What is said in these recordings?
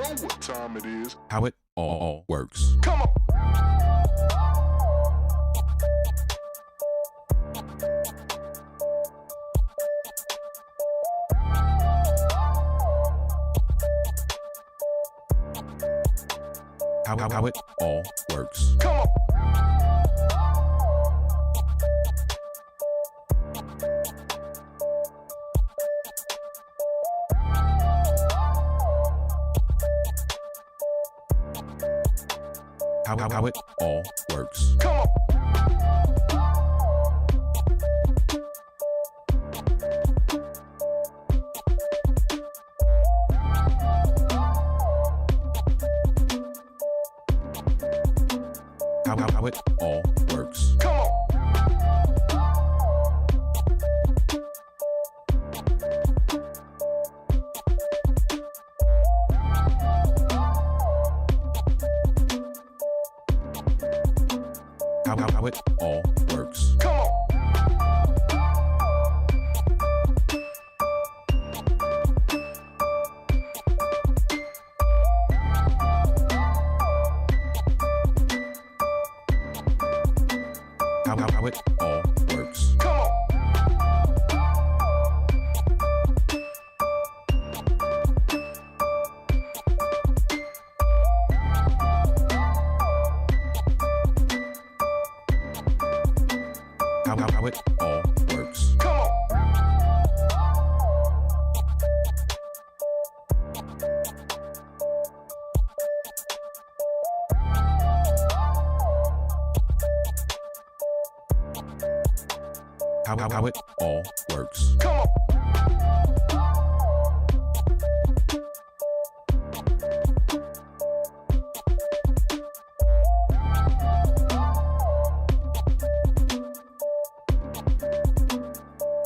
know what time it is. How it all works. Come on. How it all works. Come on. How it all works. Come on. How it all works. Come on. How it all works. Come on. How it all works. Come on. How it all works. Come on. How it all works. Come on. How it all works. Come on.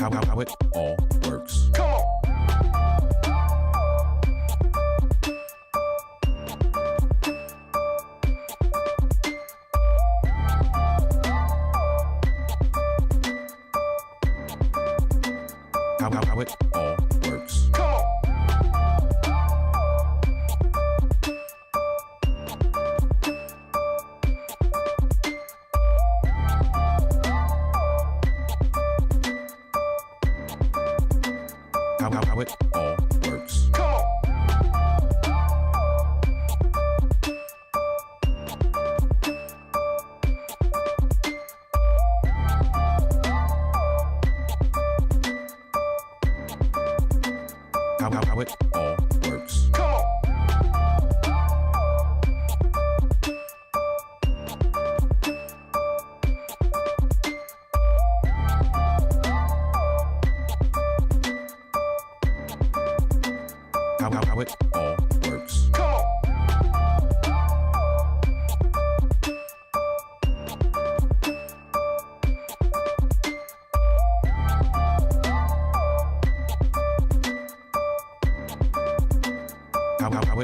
How it all works. Come on. How it all works. Come on. How it all works. Come on. How it all works. Come on. How it all works. Come on. How it all works. Come on.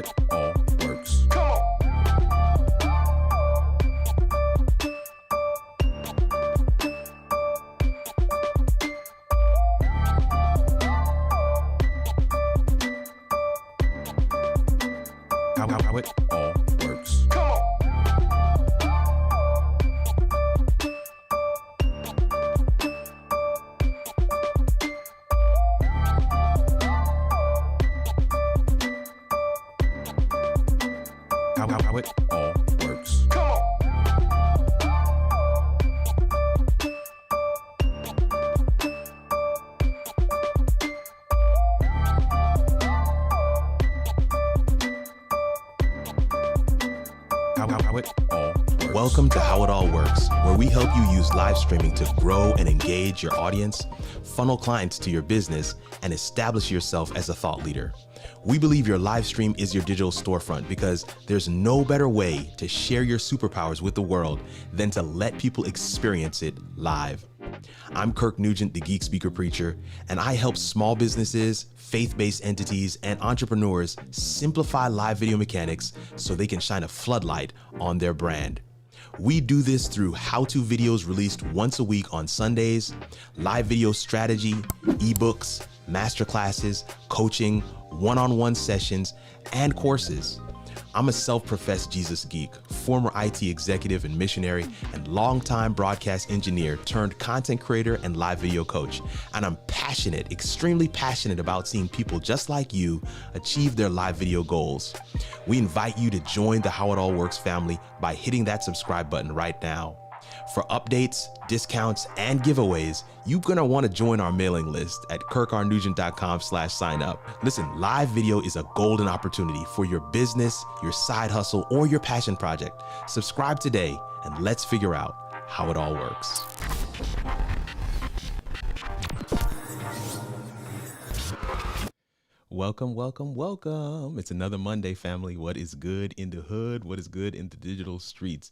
How it all works. Come on. How it all works. Welcome to How It All Works, where we help you use live streaming to grow and engage your audience, funnel clients to your business, and establish yourself as a thought leader. We believe your live stream is your digital storefront because there's no better way to share your superpowers with the world than to let people experience it live. I'm Kirk Nugent, the Geek Speaker Preacher, and I help small businesses, faith-based entities, and entrepreneurs simplify live video mechanics so they can shine a floodlight on their brand. We do this through how-to videos released once a week on Sundays, live video strategy, ebooks, masterclasses, coaching, one-on-one sessions, and courses. I'm a self-professed Jesus geek, former IT executive and missionary, and longtime broadcast engineer turned content creator and live video coach. And I'm passionate, extremely passionate about seeing people just like you achieve their live video goals. We invite you to join the How It All Works family by hitting that subscribe button right now. For updates, discounts, and giveaways, you're gonna wanna join our mailing list at kirkrnugent.com/sign up. Listen, live video is a golden opportunity for your business, your side hustle, or your passion project. Subscribe today and let's figure out how it all works. Welcome, welcome, welcome. It's another Monday, family. What is good in the hood? What is good in the digital streets?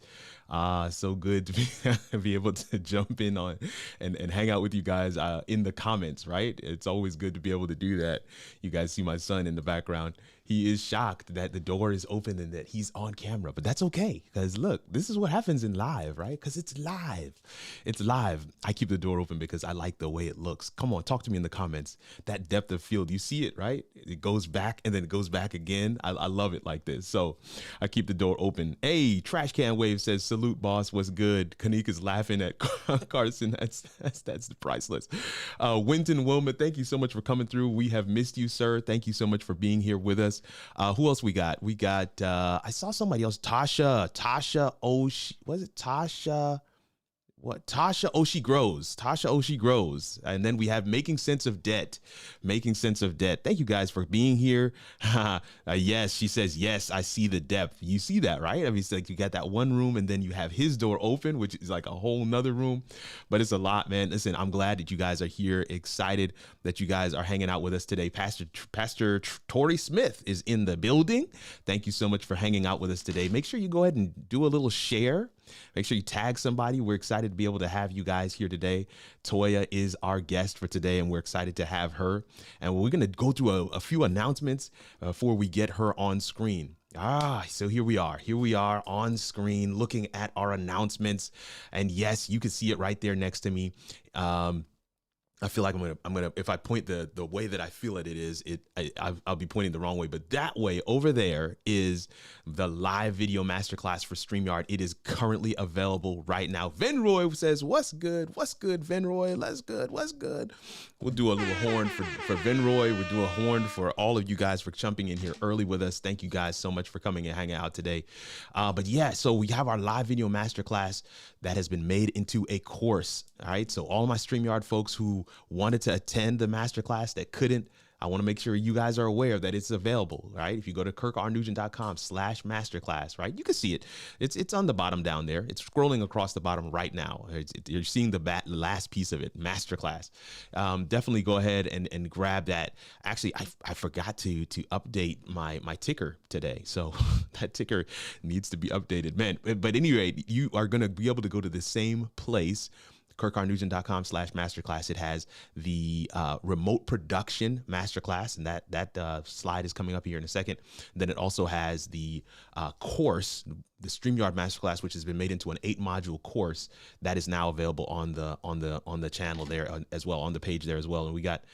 So good to be able to jump in on and hang out with you guys in the comments, right? It's always good to be able to do that. You guys see my son in the background. He is shocked that the door is open and that he's on camera, but that's okay. Because look, this is what happens in live, right? Because it's live. It's live. I keep the door open because I like the way it looks. Come on, talk to me in the comments. That depth of field, you see it, right? It goes back and then it goes back again. I love it like this. So I keep the door open. Hey, Trash Can Wave says, salute boss, what's good? Kanika's laughing at Carson. That's priceless. Winton Wilma, thank you so much for coming through. We have missed you, sir. Thank you so much for being here with us. Who else we got? We got, I saw somebody else, Tasha Oshi, was it Tasha? What? Tasha Oshi Grows. Tasha Oshi Grows. And then we have Making Sense of Debt. Making Sense of Debt. Thank you guys for being here. Yes, she says, yes, I see the depth. You see that, right? I mean, it's like you got that one room and then you have his door open, which is like a whole nother room. But it's a lot, man. Listen, I'm glad that you guys are here. Excited that you guys are hanging out with us today. Pastor Tori Smith is in the building. Thank you so much for hanging out with us today. Make sure you go ahead and do a little share. Make sure you tag somebody. We're excited to be able to have you guys here today. Toya is our guest for today, and we're excited to have her. And we're going to go through a few announcements before we get her on screen. So here we are. Here we are on screen looking at our announcements. And yes, you can see it right there next to me. I feel like I'm gonna if I point the way that I feel it is, I'll be pointing the wrong way, but that way over there is the live video masterclass for StreamYard. It is currently available right now. Venroy says, what's good? What's good, Venroy? Let's good. What's good? We'll do a little horn for Venroy. We'll do a horn for all of you guys for jumping in here early with us. Thank you guys so much for coming and hanging out today. But yeah, so we have our live video masterclass that has been made into a course. All right. So all my StreamYard folks who wanted to attend the masterclass that couldn't, I want to make sure you guys are aware that it's available, right? If you go to kirkrnugent.com/masterclass, right? You can see it. It's on the bottom down there. It's scrolling across the bottom right now. You're seeing the last piece of it, masterclass. Definitely go ahead and grab that. Actually, I forgot to update my ticker today. So that ticker needs to be updated, man. But anyway, you are going to be able to go to the same place, kirkrnugent.com/masterclass. It has the remote production masterclass, and that slide is coming up here in a second. And then it also has the course, the StreamYard masterclass, which has been made into an 8-module course that is now available on the channel there as well, on the page there as well. And we got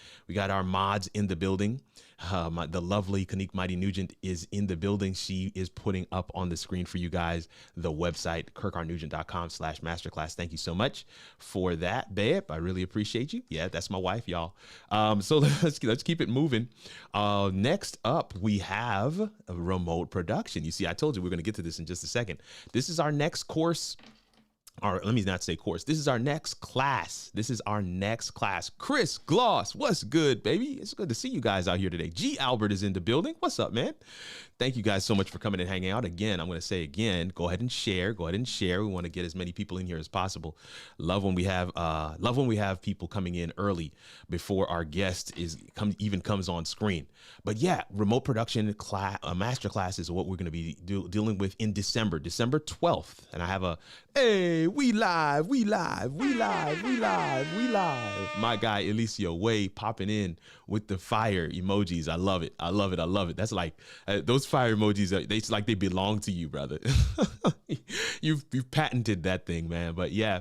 our mods in the building. The lovely Kanique Mighty Nugent is in the building. She is putting up on the screen for you guys the website, kirkrnugent.com/masterclass. Thank you so much for that, babe. I really appreciate you. Yeah, that's my wife, y'all. So let's keep it moving. Next up, we have a remote production. You see, I told you we're going to get to this in just a second. This is our next course. Or let me not say course. This is our next class. Chris Gloss, what's good, baby? It's good to see you guys out here today. G. Albert is in the building. What's up, man? Thank you guys so much for coming and hanging out. Again, I'm going to say again, go ahead and share. We want to get as many people in here as possible. Love when we have people coming in early before our guest even comes on screen. But yeah, remote production class, master class is what we're going to be dealing with in December 12th. And I have hey, we live. My guy, Elicio Way, popping in with the fire emojis. I love it. That's like, those fire emojis, it's like they belong to you, brother. You've patented that thing, man. But yeah.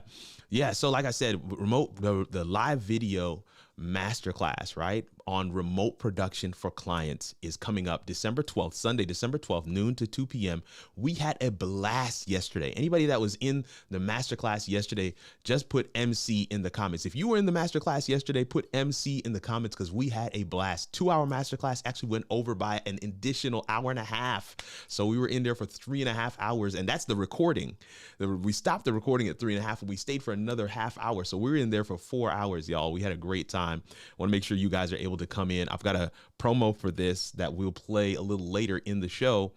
So like I said, the live video masterclass, right? on remote production for clients is coming up December 12th, Sunday, December 12th, noon to 2 p.m. We had a blast yesterday. Anybody that was in the masterclass yesterday, just put MC in the comments. If you were in the masterclass yesterday, put MC in the comments because we had a blast. 2-hour masterclass actually went over by an additional hour and a half. So we were in there for 3.5 hours, and that's the recording. We stopped the recording at 3.5 and we stayed for another half hour. So we were in there for 4 hours, y'all. We had a great time. I want to make sure you guys are able to come in. I've got a promo for this that we'll play a little later in the show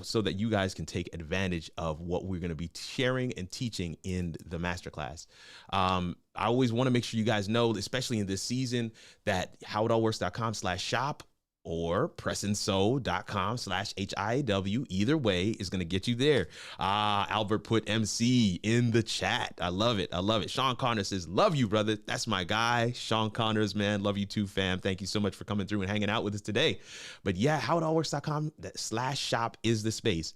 so that you guys can take advantage of what we're going to be sharing and teaching in the masterclass. I always want to make sure you guys know, especially in this season, that howitallworks.com/shop or pressandsew.com/HIAW. Either way is going to get you there. Albert put MC in the chat. I love it. I love it. Sean Connor says, love you, brother. That's my guy. Sean Connors, man. Love you too, fam. Thank you so much for coming through and hanging out with us today. But yeah, howitallworks.com/shop is the space.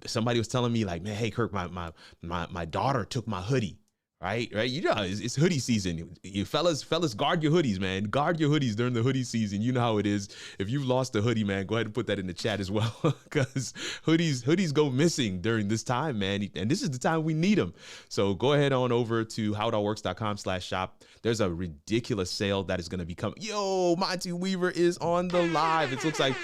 Somebody was telling me like, man, hey, Kirk, my daughter took my hoodie. Right. You know, it's hoodie season. You fellas, guard your hoodies, man. Guard your hoodies during the hoodie season. You know how it is. If you've lost a hoodie, man, go ahead and put that in the chat as well, because hoodies go missing during this time, man. And this is the time we need them. So go ahead on over to howitallworks.com/shop. There's a ridiculous sale that is going to be coming. Yo, Monty Weaver is on the live. It looks like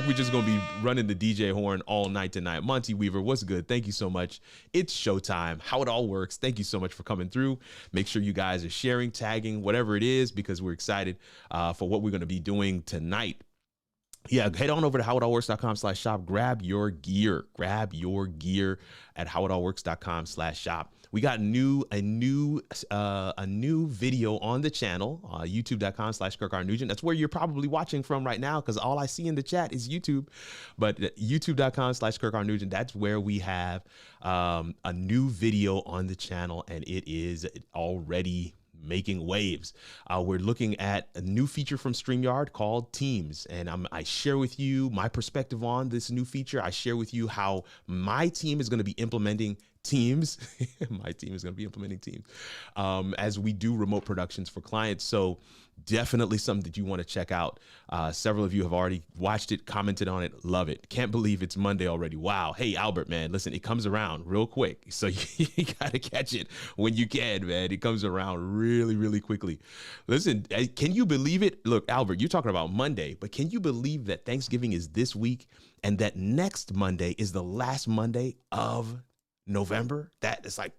we're just going to be running the DJ horn all night tonight. Monty Weaver, what's good? Thank you so much. It's showtime. How it all works. Thank you so much for coming through. Make sure you guys are sharing, tagging, whatever it is, because we're excited for what we're going to be doing tonight. Yeah, head on over to howitallworks.com/shop. Grab your gear at howitallworks.com/shop. We got a new video on the channel, youtube.com/KirkR Nugent. That's where you're probably watching from right now, because all I see in the chat is YouTube. But youtube.com/KirkR Nugent, that's where we have a new video on the channel, and it is already making waves. We're looking at a new feature from StreamYard called Teams, and I share with you my perspective on this new feature. I share with you how my team is going to be implementing Teams. My team is going to be implementing Teams as we do remote productions for clients. So definitely something that you want to check out. Several of you have already watched it, commented on it, love it. Can't believe it's Monday already. Wow. Hey, Albert, man, listen, it comes around real quick. So you got to catch it when you can, man. It comes around really, really quickly. Listen, can you believe it? Look, Albert, you're talking about Monday, but can you believe that Thanksgiving is this week and that next Monday is the last Monday of November? That is like,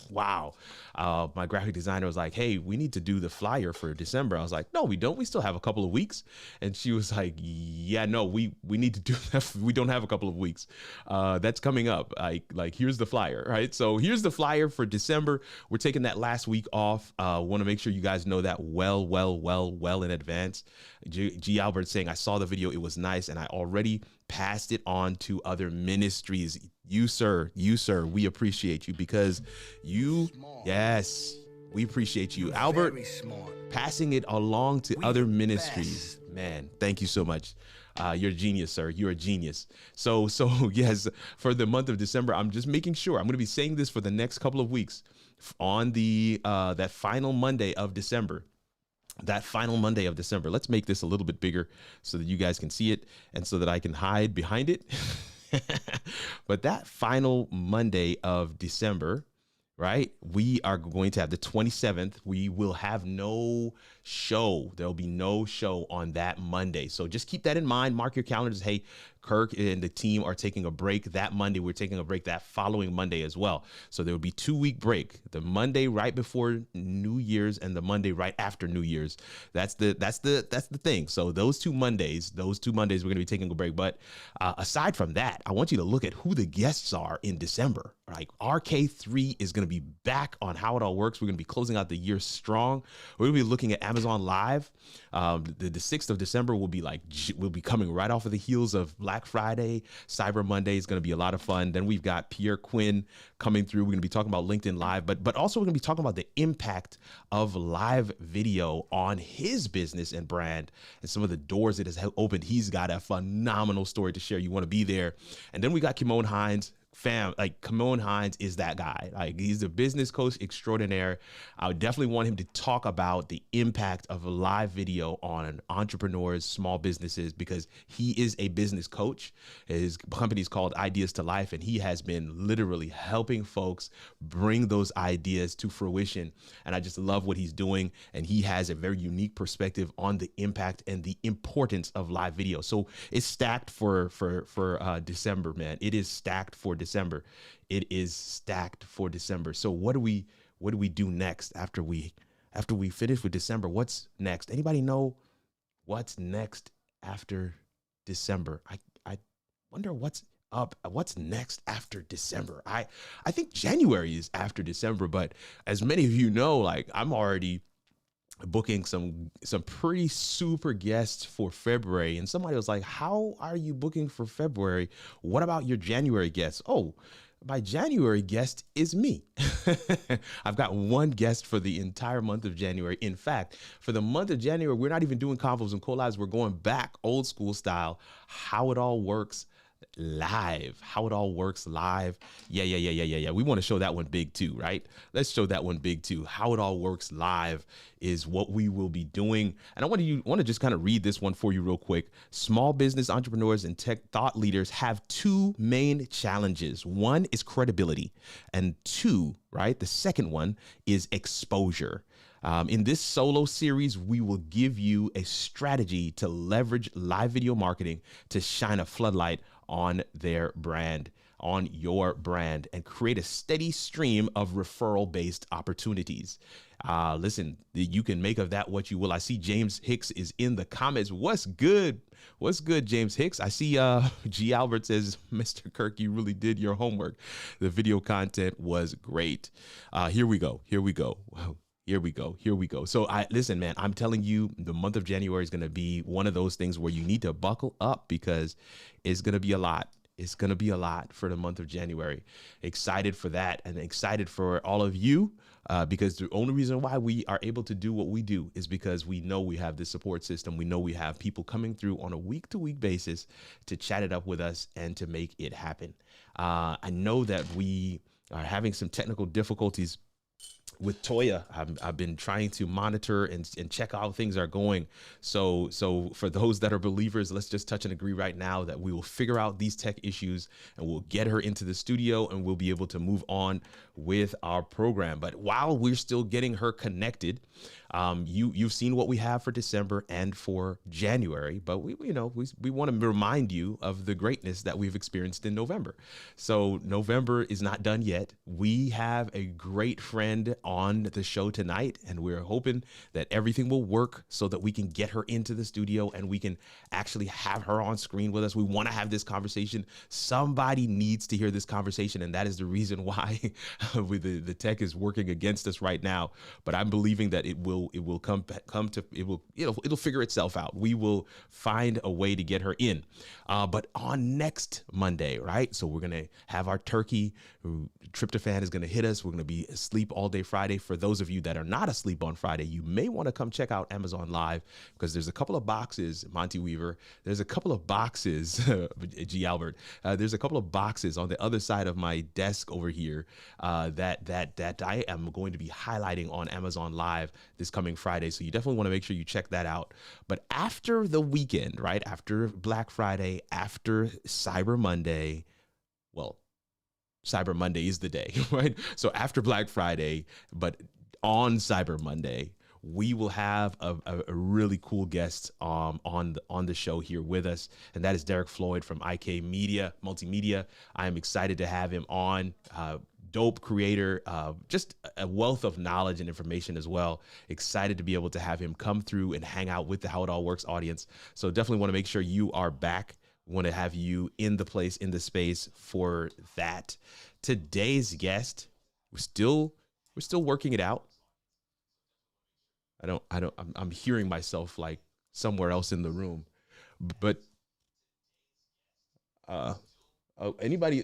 wow. My graphic designer was like, hey, we need to do the flyer for December. I was like, no, we don't. We still have a couple of weeks. And she was like, yeah, no, we need to do that. We don't have a couple of weeks. That's coming up. Like, here's the flyer, right? So here's the flyer for December. We're taking that last week off. Want to make sure you guys know that well in advance. G. Albert saying, I saw the video. It was nice. And I already passed it on to other ministries. You, sir, we appreciate you because yes, we appreciate you. Albert, passing it along to other ministries. Man, thank you so much. You're a genius, sir. You're a genius. So yes, for the month of December, I'm just making sure I'm going to be saying this for the next couple of weeks on the that final Monday of December. Let's make this a little bit bigger so that you guys can see it and so that I can hide behind it. But that final Monday of December, right? We are going to have the 27th. We will have no show. There'll be no show on that Monday. So just keep that in mind. Mark your calendars. Hey, Kirk and the team are taking a break that Monday. We're taking a break that following Monday as well. So there will be 2-week break, the Monday right before New Year's and the Monday right after New Year's. That's the thing. So those two Mondays, we're going to be taking a break. But aside from that, I want you to look at who the guests are in December. Like RK3 is going to be back on How It All Works. We're going to be closing out the year strong. We're going to be looking at Amazon Live. The 6th of December will be coming right off of the heels of Black Friday. Cyber Monday is going to be a lot of fun. Then we've got Pierre Quinn coming through. We're going to be talking about LinkedIn Live, but also we're going to be talking about the impact of live video on his business and brand and some of the doors it has opened. He's got a phenomenal story to share. You want to be there. And then we got Kimon Hines, fam, like Kamon Hines is that guy. Like he's a business coach extraordinaire. I would definitely want him to talk about the impact of a live video on entrepreneurs, small businesses, because he is a business coach. His company is called Ideas to Life, and he has been literally helping folks bring those ideas to fruition. And I just love what he's doing. And he has a very unique perspective on the impact and the importance of live video. So it's stacked for December, man. It is stacked for December. It is stacked for December. So what do we do next after we finish with December? What's next? Anybody know what's next after December? I wonder what's next after December. I think January is after December, but as many of you know, like I'm already booking some pretty super guests for February. And somebody was like, how are you booking for February? What about your January guests? Oh, my January guest is me. I've got one guest for the entire month of January. In fact, for the month of January, we're not even doing convos and collabs. We're going back old school style, how it all works live. How it all works live. Yeah. We want to show that one big too, right? Let's show that one big too. How it all works live is what we will be doing. And I want to just kind of read this one for you real quick. Small business entrepreneurs and tech thought leaders have two main challenges. One is credibility, and two, right? The second one is exposure. In this solo series, we will give you a strategy to leverage live video marketing to shine a floodlight on their brand, on your brand, and create a steady stream of referral-based opportunities. Listen, you can make of that what you will. I see James Hicks is in the comments. What's good? What's good, James Hicks? I see G. Albert says, Mr. Kirk, you really did your homework. The video content was great. Here we go. So listen, man, I'm telling you, the month of January is going to be one of those things where you need to buckle up because it's going to be a lot. It's going to be a lot for the month of January. Excited for that, and excited for all of you because the only reason why we are able to do what we do is because we know we have this support system. We know we have people coming through on a week-to-week basis to chat it up with us and to make it happen. I know that we are having some technical difficulties with Toya. I've been trying to monitor and check how things are going. So for those that are believers, let's just touch and agree right now that we will figure out these tech issues and we'll get her into the studio and we'll be able to move on with our program. But while we're still getting her connected, you've seen what we have for December and for January, but we want to remind you of the greatness that we've experienced in November. So November is not done yet. We have a great friend on the show tonight, and we're hoping that everything will work so that we can get her into the studio and we can actually have her on screen with us. We want to have this conversation. Somebody needs to hear this conversation, and that is the reason why the tech is working against us right now. But I'm believing that it'll figure itself out. We will find a way to get her in. But on next Monday, right? So we're gonna have our turkey. Tryptophan is gonna hit us. We're gonna be asleep all day Friday. For those of you that are not asleep on Friday, you may want to come check out Amazon Live because there's a couple of boxes, Monty Weaver. There's a couple of boxes, G. Albert. There's a couple of boxes on the other side of my desk over here that I am going to be highlighting on Amazon Live this coming Friday. So you definitely want to make sure you check that out. But after the weekend, right? After Black Friday, after Cyber Monday, well, Cyber Monday is the day, right? So after Black Friday, but on Cyber Monday, we will have a really cool guest on the show here with us, and that is Derek Floyd from IK Media Multimedia. I am excited to have him on. Dope creator, just a wealth of knowledge and information as well. Excited to be able to have him come through and hang out with the How It All Works audience. So definitely want to make sure you are back. We want to have you in the place, in the space for that. Today's guest, we're still working it out. I'm hearing myself like somewhere else in the room, but anybody?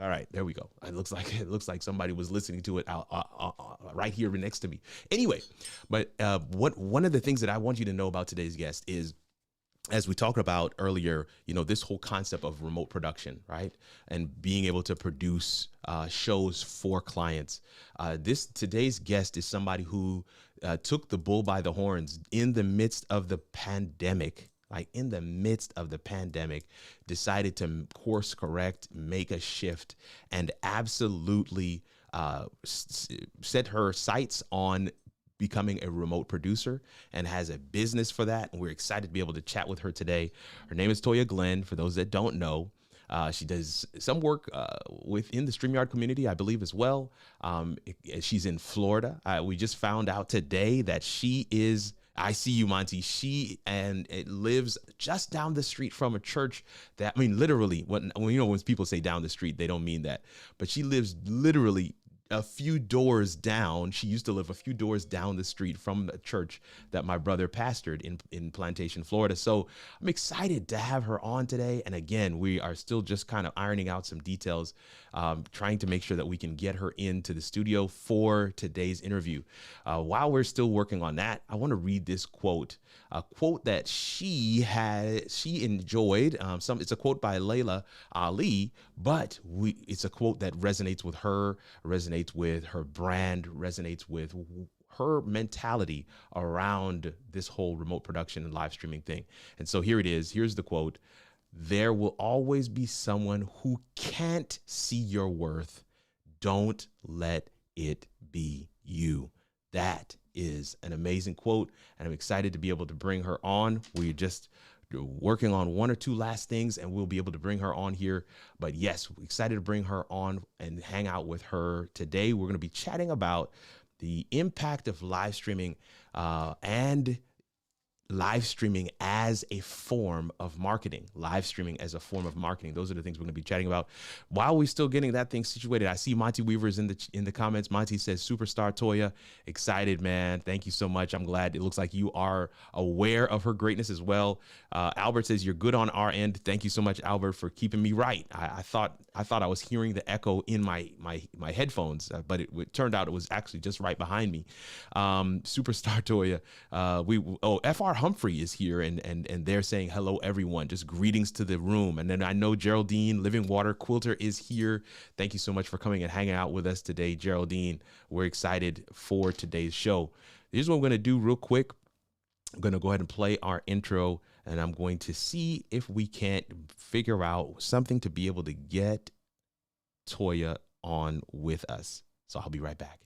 All right, there we go. It looks like somebody was listening to it right here next to me. Anyway, but one of the things that I want you to know about today's guest is as we talked about earlier, this whole concept of remote production, right? And being able to produce shows for clients. Today's guest is somebody who took the bull by the horns in the midst of the pandemic. Like in the midst of the pandemic, decided to course correct, make a shift, and absolutely set her sights on becoming a remote producer and has a business for that. And we're excited to be able to chat with her today. Her name is Toya Glenn. For those that don't know, she does some work within the StreamYard community, I believe, as well. She's in Florida. We just found out today that I see you, Monty. It lives just down the street from a church that, literally, when people say down the street, they don't mean that. But she lives literally a few doors down. She used to live a few doors down the street from a church that my brother pastored in Plantation, Florida. So I'm excited to have her on today. And again, we are still just kind of ironing out some details, trying to make sure that we can get her into the studio for today's interview. While we're still working on that, I want to read this quote, a quote that she enjoyed. It's a quote by Layla Ali, but it's a quote that resonates with her, resonates with her brand, resonates with her mentality around this whole remote production and live streaming thing. And so here it is. Here's the quote. "There will always be someone who can't see your worth. Don't let it be you." That is an amazing quote, and I'm excited to be able to bring her on. We're just working on one or two last things, and we'll be able to bring her on here. But yes, we're excited to bring her on and hang out with her today. We're going to be chatting about the impact of live streaming and live streaming as a form of marketing. Live streaming as a form of marketing. Those are the things we're going to be chatting about. While we're still getting that thing situated, I see Monty Weaver's in the comments. Monty says, "Superstar Toya, excited, man. Thank you so much. I'm glad. It looks like you are aware of her greatness as well." Albert says, "You're good on our end." Thank you so much, Albert, for keeping me right. I thought I was hearing the echo in my headphones, but it turned out it was actually just right behind me. Superstar Toya, FR Humphrey is here, and they're saying hello, everyone. Just greetings to the room. And then I know Geraldine Living Water Quilter is here. Thank you so much for coming and hanging out with us today, Geraldine. We're excited for today's show. Here's what I'm going to do real quick. I'm going to go ahead and play our intro, and I'm going to see if we can't figure out something to be able to get Toya on with us. So I'll be right back.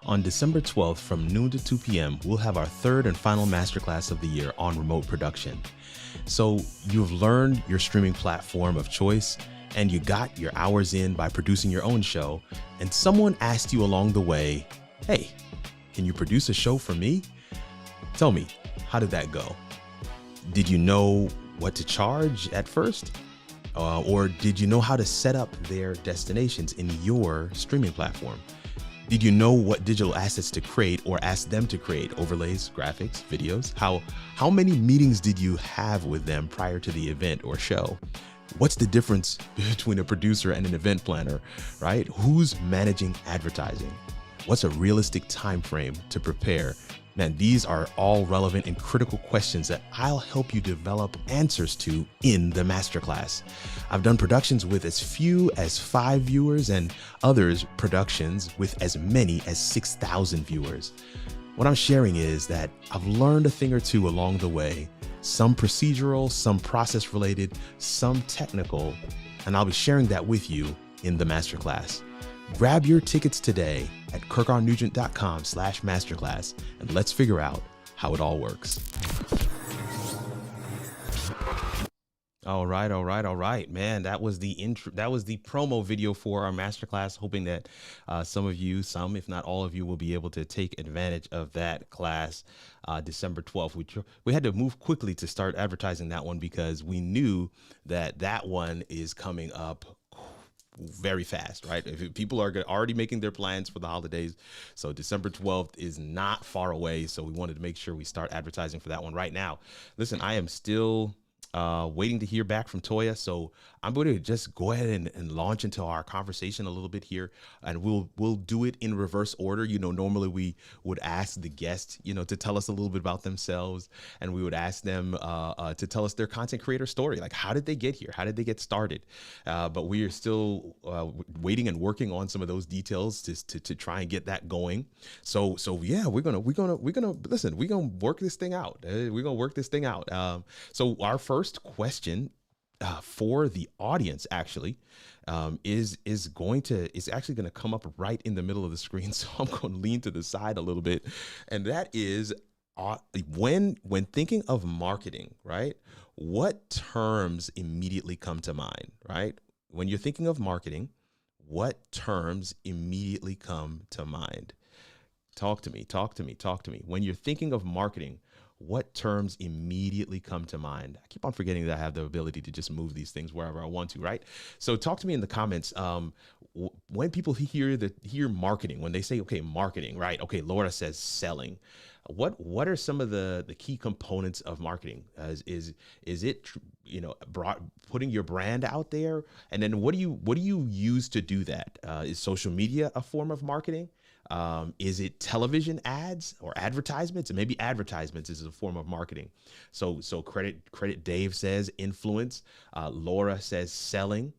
On December 12th from noon to 2 p.m., we'll have our third and final masterclass of the year on remote production. So you've learned your streaming platform of choice, and you got your hours in by producing your own show, and someone asked you along the way, "Hey, can you produce a show for me?" Tell me, how did that go? Did you know what to charge at first? Or did you know how to set up their destinations in your streaming platform? Did you know what digital assets to create or ask them to create? Overlays, graphics, videos? How many meetings did you have with them prior to the event or show? What's the difference between a producer and an event planner, right? Who's managing advertising? What's a realistic time frame to prepare? Man, these are all relevant and critical questions that I'll help you develop answers to in the masterclass. I've done productions with as few as 5 viewers and others productions with as many as 6,000 viewers. What I'm sharing is that I've learned a thing or two along the way, some procedural, some process related, some technical, and I'll be sharing that with you in the masterclass. Grab your tickets today at kirkarnugent.com/masterclass, and let's figure out how it all works. All right, all right, all right, man. That was the intro. That was the promo video for our masterclass. Hoping that some of you, some if not all of you, will be able to take advantage of that class, December 12th. We had to move quickly to start advertising that one because we knew that that one is coming up very fast, right? If people are already making their plans for the holidays, so December 12th is not far away. So we wanted to make sure we start advertising for that one right now. Listen, I am still waiting to hear back from Toya. So I'm going to just go ahead and launch into our conversation a little bit here, and we'll do it in reverse order. You know, normally we would ask the guest, you know, to tell us a little bit about themselves, and we would ask them to tell us their content creator story. Like, how did they get here? How did they get started? But we are still waiting and working on some of those details to try and get that going. So yeah, we're gonna listen. We're gonna work this thing out. We're gonna work this thing out. So our first question for the audience actually is actually going to come up right in the middle of the screen. So I'm going to lean to the side a little bit, and that is when thinking of marketing, right? What terms immediately come to mind, right? When you're thinking of marketing, what terms immediately come to mind? Talk to me. When you're thinking of marketing, what terms immediately come to mind? I keep on forgetting that I have the ability to just move these things wherever I want to, right? So talk to me in the comments. When people hear marketing, when they say, okay, marketing, right? Okay, Laura says selling. What are some of the key components of marketing? Is it, you know, putting your brand out there? And then what do you use to do that? Is social media a form of marketing? Is it television ads or advertisements? And maybe advertisements is a form of marketing. So credit Dave says influence. Laura says selling.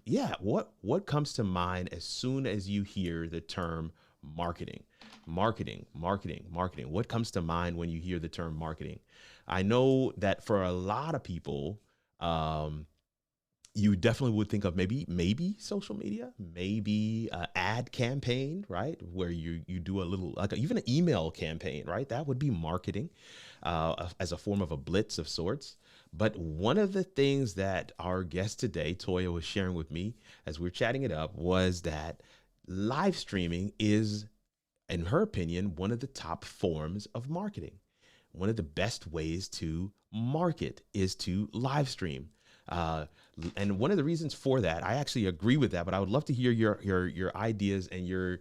Yeah. What comes to mind as soon as you hear the term marketing? Marketing. What comes to mind when you hear the term marketing? I know that for a lot of people, you definitely would think of maybe social media, maybe ad campaign, right? Where you do a little, like even an email campaign, right? That would be marketing as a form of a blitz of sorts. But one of the things that our guest today, Toya, was sharing with me as we were chatting it up was that live streaming is, in her opinion, one of the top forms of marketing. One of the best ways to market is to live stream. And one of the reasons for that, I actually agree with that, but I would love to hear your ideas and your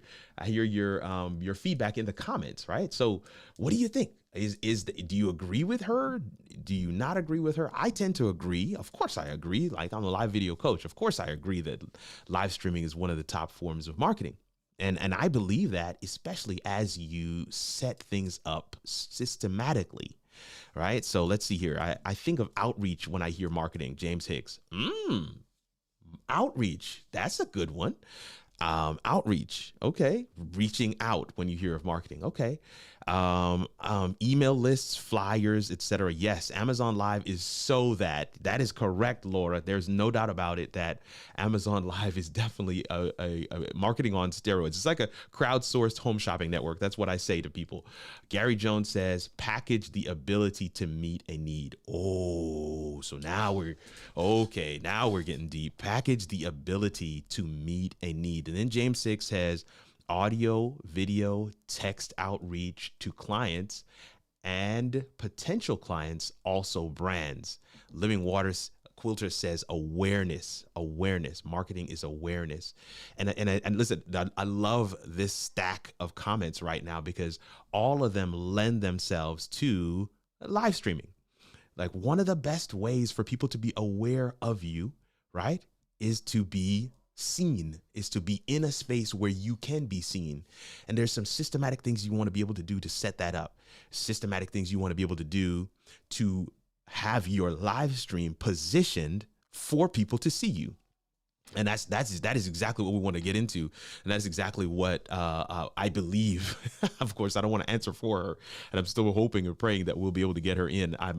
feedback in the comments, right? So what do you think? Do you agree with her? Do you not agree with her? I tend to agree. Of course I agree. Like, I'm a live video coach. Of course I agree that live streaming is one of the top forms of marketing. And I believe that, especially as you set things up systematically. Right. So let's see here. I think of outreach when I hear marketing. James Hicks. Outreach. That's a good one. Outreach. Okay. Reaching out when you hear of marketing. Okay. Email lists, flyers, etc. Yes, Amazon Live is that is correct, Laura. There's no doubt about it that Amazon Live is definitely a marketing on steroids. It's like a crowdsourced home shopping network. That's what I say to people. Gary Jones says, package the ability to meet a need. Oh, so now we're getting deep. Package the ability to meet a need. And then James 6 says, audio, video, text outreach to clients and potential clients, also brands. Living Waters Quilter says awareness. Marketing is awareness. And listen, I love this stack of comments right now because all of them lend themselves to live streaming. Like, one of the best ways for people to be aware of you, right, is to be seen, is to be in a space where you can be seen. And there's some systematic things you want to be able to do to set that up. Systematic things you want to be able to do to have your live stream positioned for people to see you. And that is exactly what we want to get into, and that's exactly what I believe. Of course, I don't want to answer for her, and I'm still hoping and praying that we'll be able to get her in. I've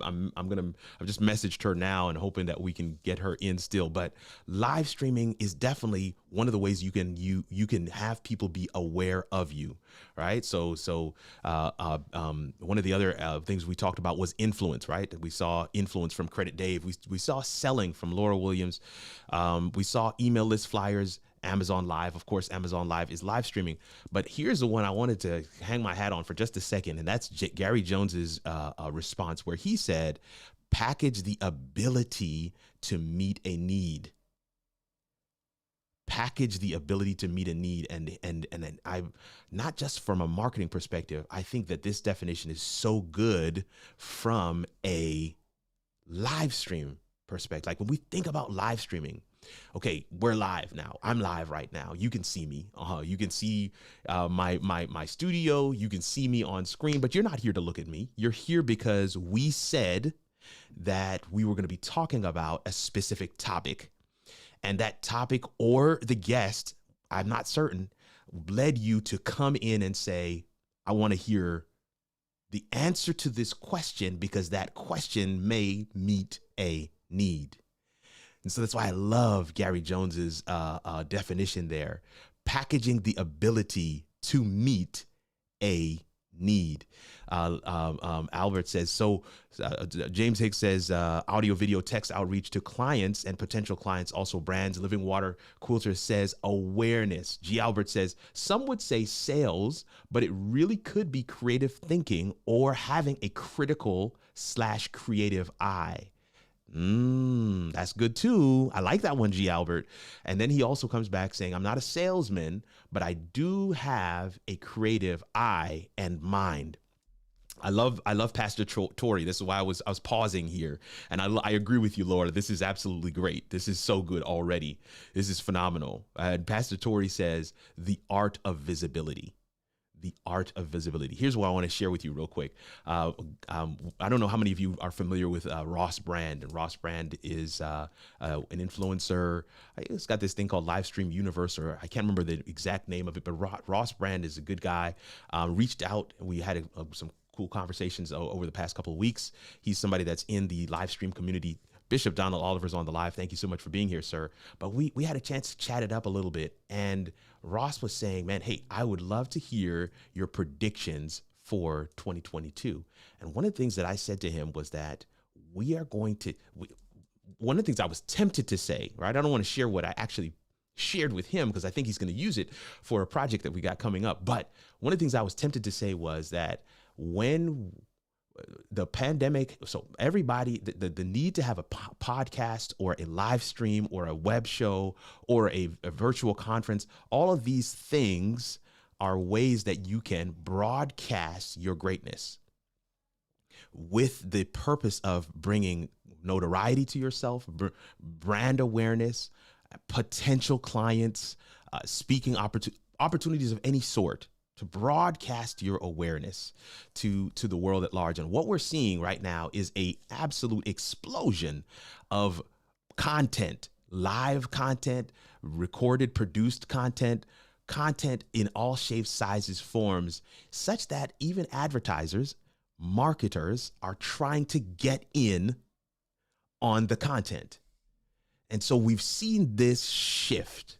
just messaged her now and hoping that we can get her in still. But live streaming is definitely one of the ways you can have people be aware of you, right? So one of the other things we talked about was influence, right? We saw influence from Credit Dave. We saw selling from Laura Williams. We saw email list flyers, Amazon Live. Of course, Amazon Live is live streaming. But here's the one I wanted to hang my hat on for just a second, and that's Gary Jones's response, where he said, package the ability to meet a need. Package the ability to meet a need. And I, not just from a marketing perspective, I think that this definition is so good from a live stream perspective. Like when we think about live streaming, okay, we're live now. I'm live right now. You can see me. You can see my studio. You can see me on screen, but you're not here to look at me. You're here because we said that we were going to be talking about a specific topic, and that topic or the guest, I'm not certain, led you to come in and say, I want to hear the answer to this question because that question may meet a need. And so that's why I love Gary Jones's definition there, packaging the ability to meet a need. Albert says, James Hicks says, audio, video, text outreach to clients and potential clients, also brands. Living Water Quilter says awareness. G. Albert says, some would say sales, but it really could be creative thinking or having a critical/creative eye. That's good too. I like that one, G. Albert. And then he also comes back saying, I'm not a salesman, but I do have a creative eye and mind. I love Pastor Tori. This is why I was pausing here. And I agree with you, Laura. This is absolutely great. This is so good already. This is phenomenal. And Pastor Tori says, the art of visibility. The art of visibility. Here's what I want to share with you real quick. I don't know how many of you are familiar with Ross Brand, and Ross Brand is an influencer. It's got this thing called Livestream Universe, or I can't remember the exact name of it, but Ross Brand is a good guy. Reached out, and we had some cool conversations over the past couple of weeks. He's somebody that's in the live stream community. Bishop Donald Oliver's on the live. Thank you so much for being here, sir. But we had a chance to chat it up a little bit, and Ross was saying, man, hey, I would love to hear your predictions for 2022. And one of the things that I said to him was that one of the things I was tempted to say, right? I don't want to share what I actually shared with him because I think he's going to use it for a project that we got coming up. But one of the things I was tempted to say was that when the pandemic, so everybody, the need to have a podcast or a live stream or a web show or a virtual conference, all of these things are ways that you can broadcast your greatness with the purpose of bringing notoriety to yourself, brand awareness, potential clients, speaking opportunities of any sort, to broadcast your awareness to the world at large. And what we're seeing right now is a absolute explosion of content, live content, recorded, produced content in all shapes, sizes, forms, such that even advertisers, marketers are trying to get in on the content. And so we've seen this shift.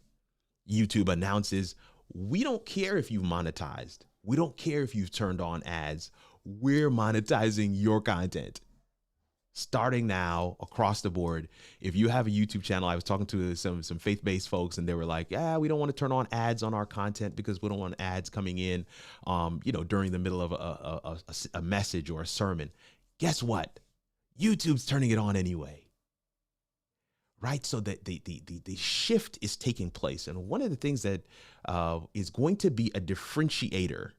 YouTube announces, we don't care if you've monetized. We don't care if you've turned on ads. We're monetizing your content. Starting now across the board. If you have a YouTube channel, I was talking to some faith-based folks, and they were like, yeah, we don't want to turn on ads on our content because we don't want ads coming in, during the middle of a message or a sermon. Guess what? YouTube's turning it on anyway. Right, so that the shift is taking place, and one of the things that is going to be a differentiator,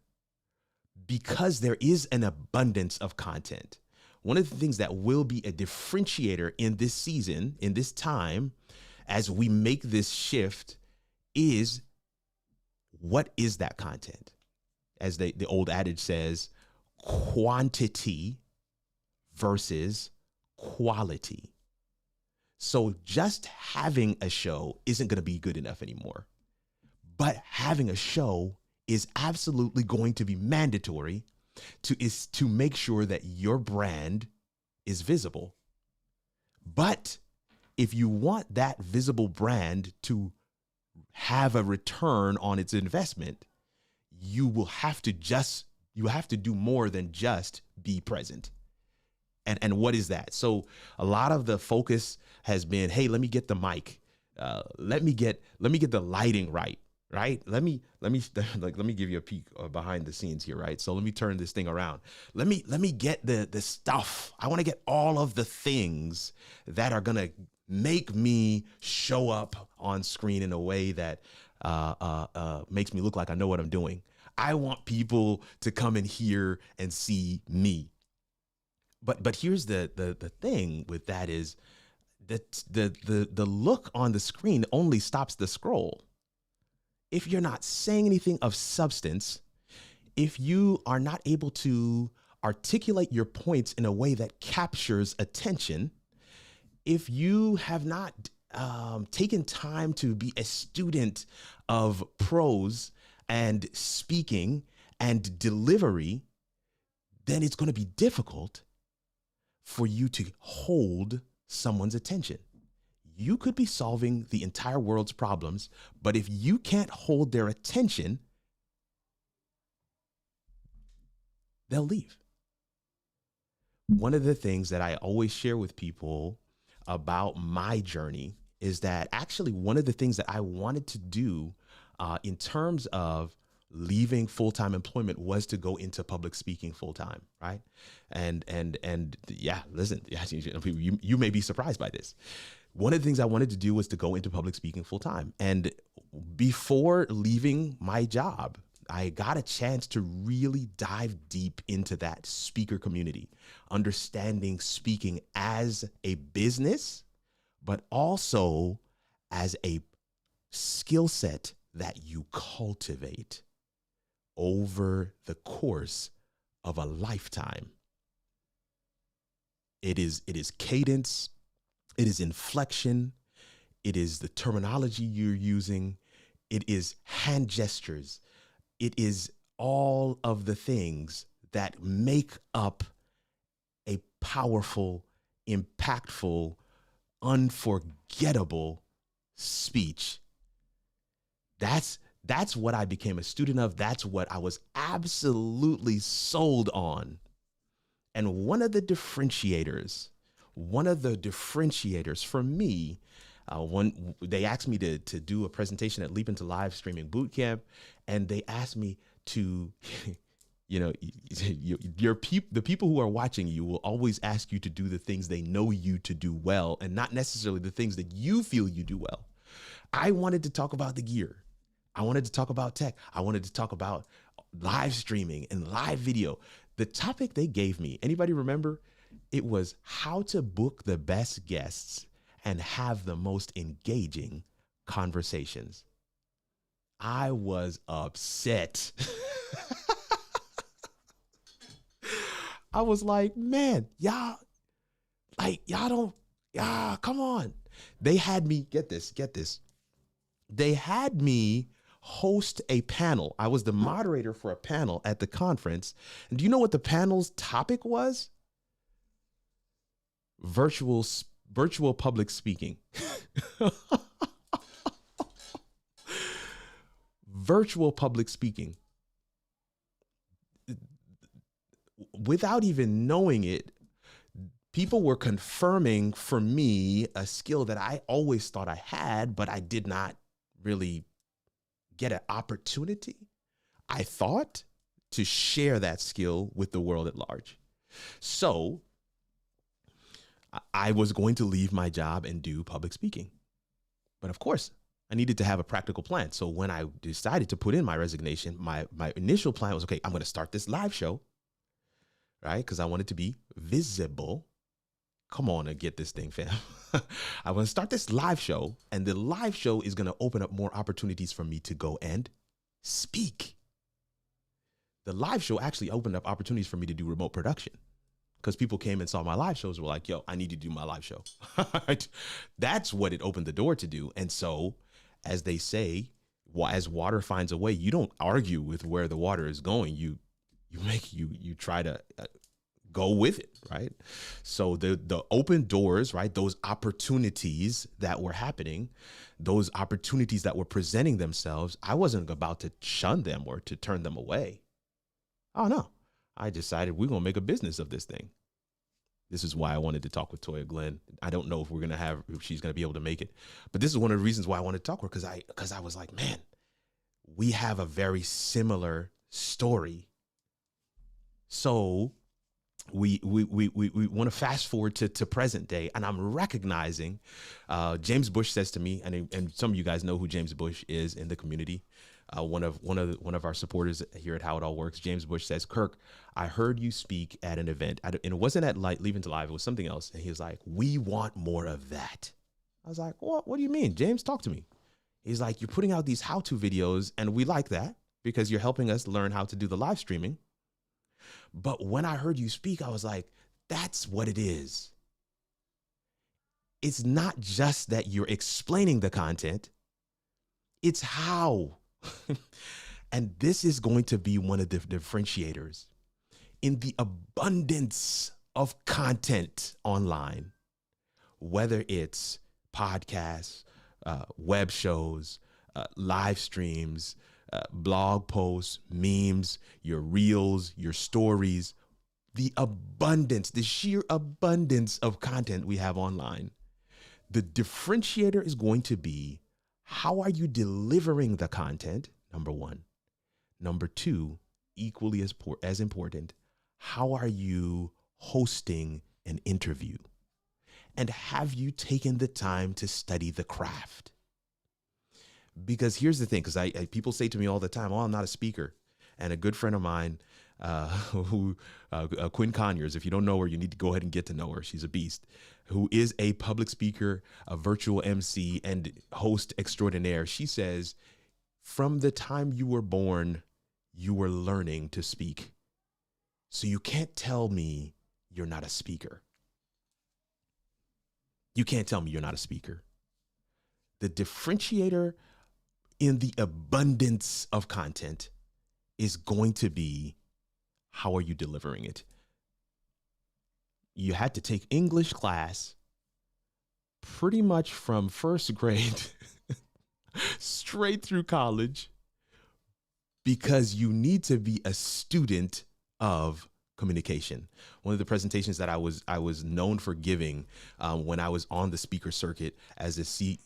because there is an abundance of content. One of the things that will be a differentiator in this season, in this time, as we make this shift, is what is that content? As the old adage says, quantity versus quality. So just having a show isn't going to be good enough anymore. But having a show is absolutely going to be mandatory to make sure that your brand is visible. But if you want that visible brand to have a return on its investment, you have to do more than just be present. And what is that? So a lot of the focus has been, hey, let me get the mic. Let me get the lighting right. Right. Let me give you a peek behind the scenes here. Right. So let me turn this thing around. Let me get the stuff. I want to get all of the things that are going to make me show up on screen in a way that makes me look like I know what I'm doing. I want people to come in here and see me. But here's the thing with that is that the look on the screen only stops the scroll. If you're not saying anything of substance, if you are not able to articulate your points in a way that captures attention, if you have not taken time to be a student of prose and speaking and delivery, then it's going to be difficult for you to hold someone's attention. You could be solving the entire world's problems, but if you can't hold their attention, they'll leave. One of the things that I always share with people about my journey is that actually one of the things that I wanted to do in terms of leaving full-time employment was to go into public speaking full-time, right? And yeah, listen, you may be surprised by this. One of the things I wanted to do was to go into public speaking full-time. And before leaving my job, I got a chance to really dive deep into that speaker community, understanding speaking as a business, but also as a skill set that you cultivate over the course of a lifetime. It is cadence, it is inflection, it is the terminology you're using, it is hand gestures, it is all of the things that make up a powerful, impactful, unforgettable speech. That's what I became a student of. That's what I was absolutely sold on. And one of the differentiators for me, when they asked me to do a presentation at Leap into Livestreaming Bootcamp, and they asked me to, the people who are watching you will always ask you to do the things they know you to do well, and not necessarily the things that you feel you do well. I wanted to talk about the gear. I wanted to talk about tech. I wanted to talk about live streaming and live video. The topic they gave me, anybody remember? It was how to book the best guests and have the most engaging conversations. I was upset. I was like, man, y'all don't, come on. They had me, get this. They had me host a panel. I was the moderator for a panel at the conference. And do you know what the panel's topic was? Virtual public speaking. Virtual public speaking. Without even knowing it, people were confirming for me a skill that I always thought I had, but I did not really get an opportunity, I thought, to share that skill with the world at large. So I was going to leave my job and do public speaking. But of course, I needed to have a practical plan. So when I decided to put in my resignation, my initial plan was, okay, I'm going to start this live show, right? Because I wanted to be visible. Come on and get this thing, fam. I want to start this live show, and the live show is going to open up more opportunities for me to go and speak. The live show actually opened up opportunities for me to do remote production. because people came and saw my live shows, were like, yo, I need you to do my live show. That's what it opened the door to do. And so, as they say, as water finds a way, you don't argue with where the water is going. You try to go with it, right? So the open doors, right? Those opportunities that were happening, those opportunities that were presenting themselves, I wasn't about to shun them or to turn them away. Oh no, I decided we're gonna make a business of this thing. This is why I wanted to talk with Toya Glenn. I don't know if she's gonna be able to make it, but this is one of the reasons why I wanted to talk with her, because I was like, man, we have a very similar story. So we want to fast forward to present day, and I'm recognizing James Bush says to me, and some of you guys know who James Bush is in the community. One of our supporters here at How It All Works. James Bush says, Kirk, I heard you speak at an event, and it wasn't at Leaving to Live, it was something else. And he was like, we want more of that. I was like, what do you mean? James, talk to me. He's like, you're putting out these how-to videos, and we like that because you're helping us learn how to do the live streaming. But when I heard you speak, I was like, that's what it is. It's not just that you're explaining the content, it's how. And this is going to be one of the differentiators. In the abundance of content online, whether it's podcasts, web shows, live streams, blog posts, memes, your reels, your stories, the sheer abundance of content we have online. The differentiator is going to be, how are you delivering the content? Number one. Number two, equally as important, how are you hosting an interview? And have you taken the time to study the craft? Because here's the thing, because people say to me all the time, oh, I'm not a speaker. And a good friend of mine, Quinn Conyers, if you don't know her, you need to go ahead and get to know her. She's a beast, who is a public speaker, a virtual MC, and host extraordinaire. She says, from the time you were born, you were learning to speak. So you can't tell me you're not a speaker. You can't tell me you're not a speaker. The differentiator in the abundance of content is going to be, how are you delivering it? You had to take English class pretty much from first grade straight through college, because you need to be a student of communication. One of the presentations that I was known for giving when I was on the speaker circuit as a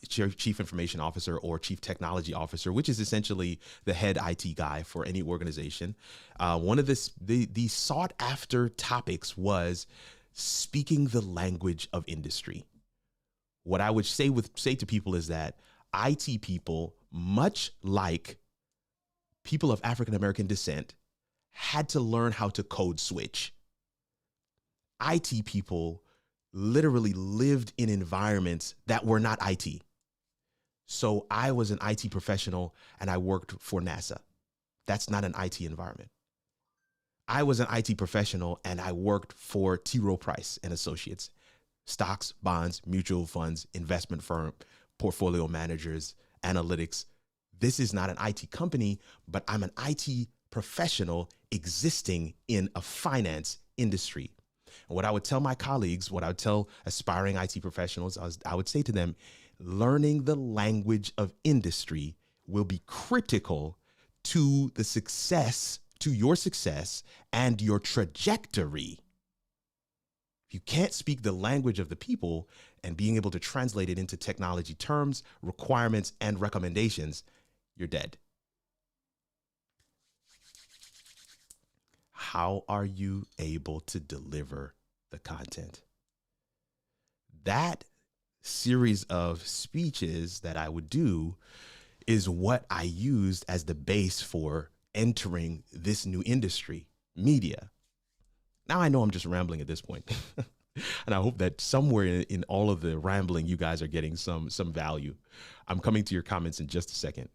chief information officer or chief technology officer, which is essentially the head IT guy for any organization. One of the sought after topics was speaking the language of industry. What I would say to people is that IT people, much like people of African American descent, had to learn how to code switch. IT people literally lived in environments that were not IT. So I was an IT professional and I worked for NASA. That's not an IT environment. I was an IT professional and I worked for T. Rowe Price and Associates, stocks, bonds, mutual funds, investment firm, portfolio managers, analytics. This is not an IT company, but I'm an IT professional existing in a finance industry. And what I would tell my colleagues, what I would tell aspiring IT professionals, I would say to them, learning the language of industry will be critical to the success, to your success and your trajectory. If you can't speak the language of the people and being able to translate it into technology terms, requirements, and recommendations, you're dead. How are you able to deliver the content? That series of speeches that I would do is what I used as the base for entering this new industry, media. Now I know I'm just rambling at this point. And I hope that somewhere in all of the rambling, you guys are getting some value. I'm coming to your comments in just a second.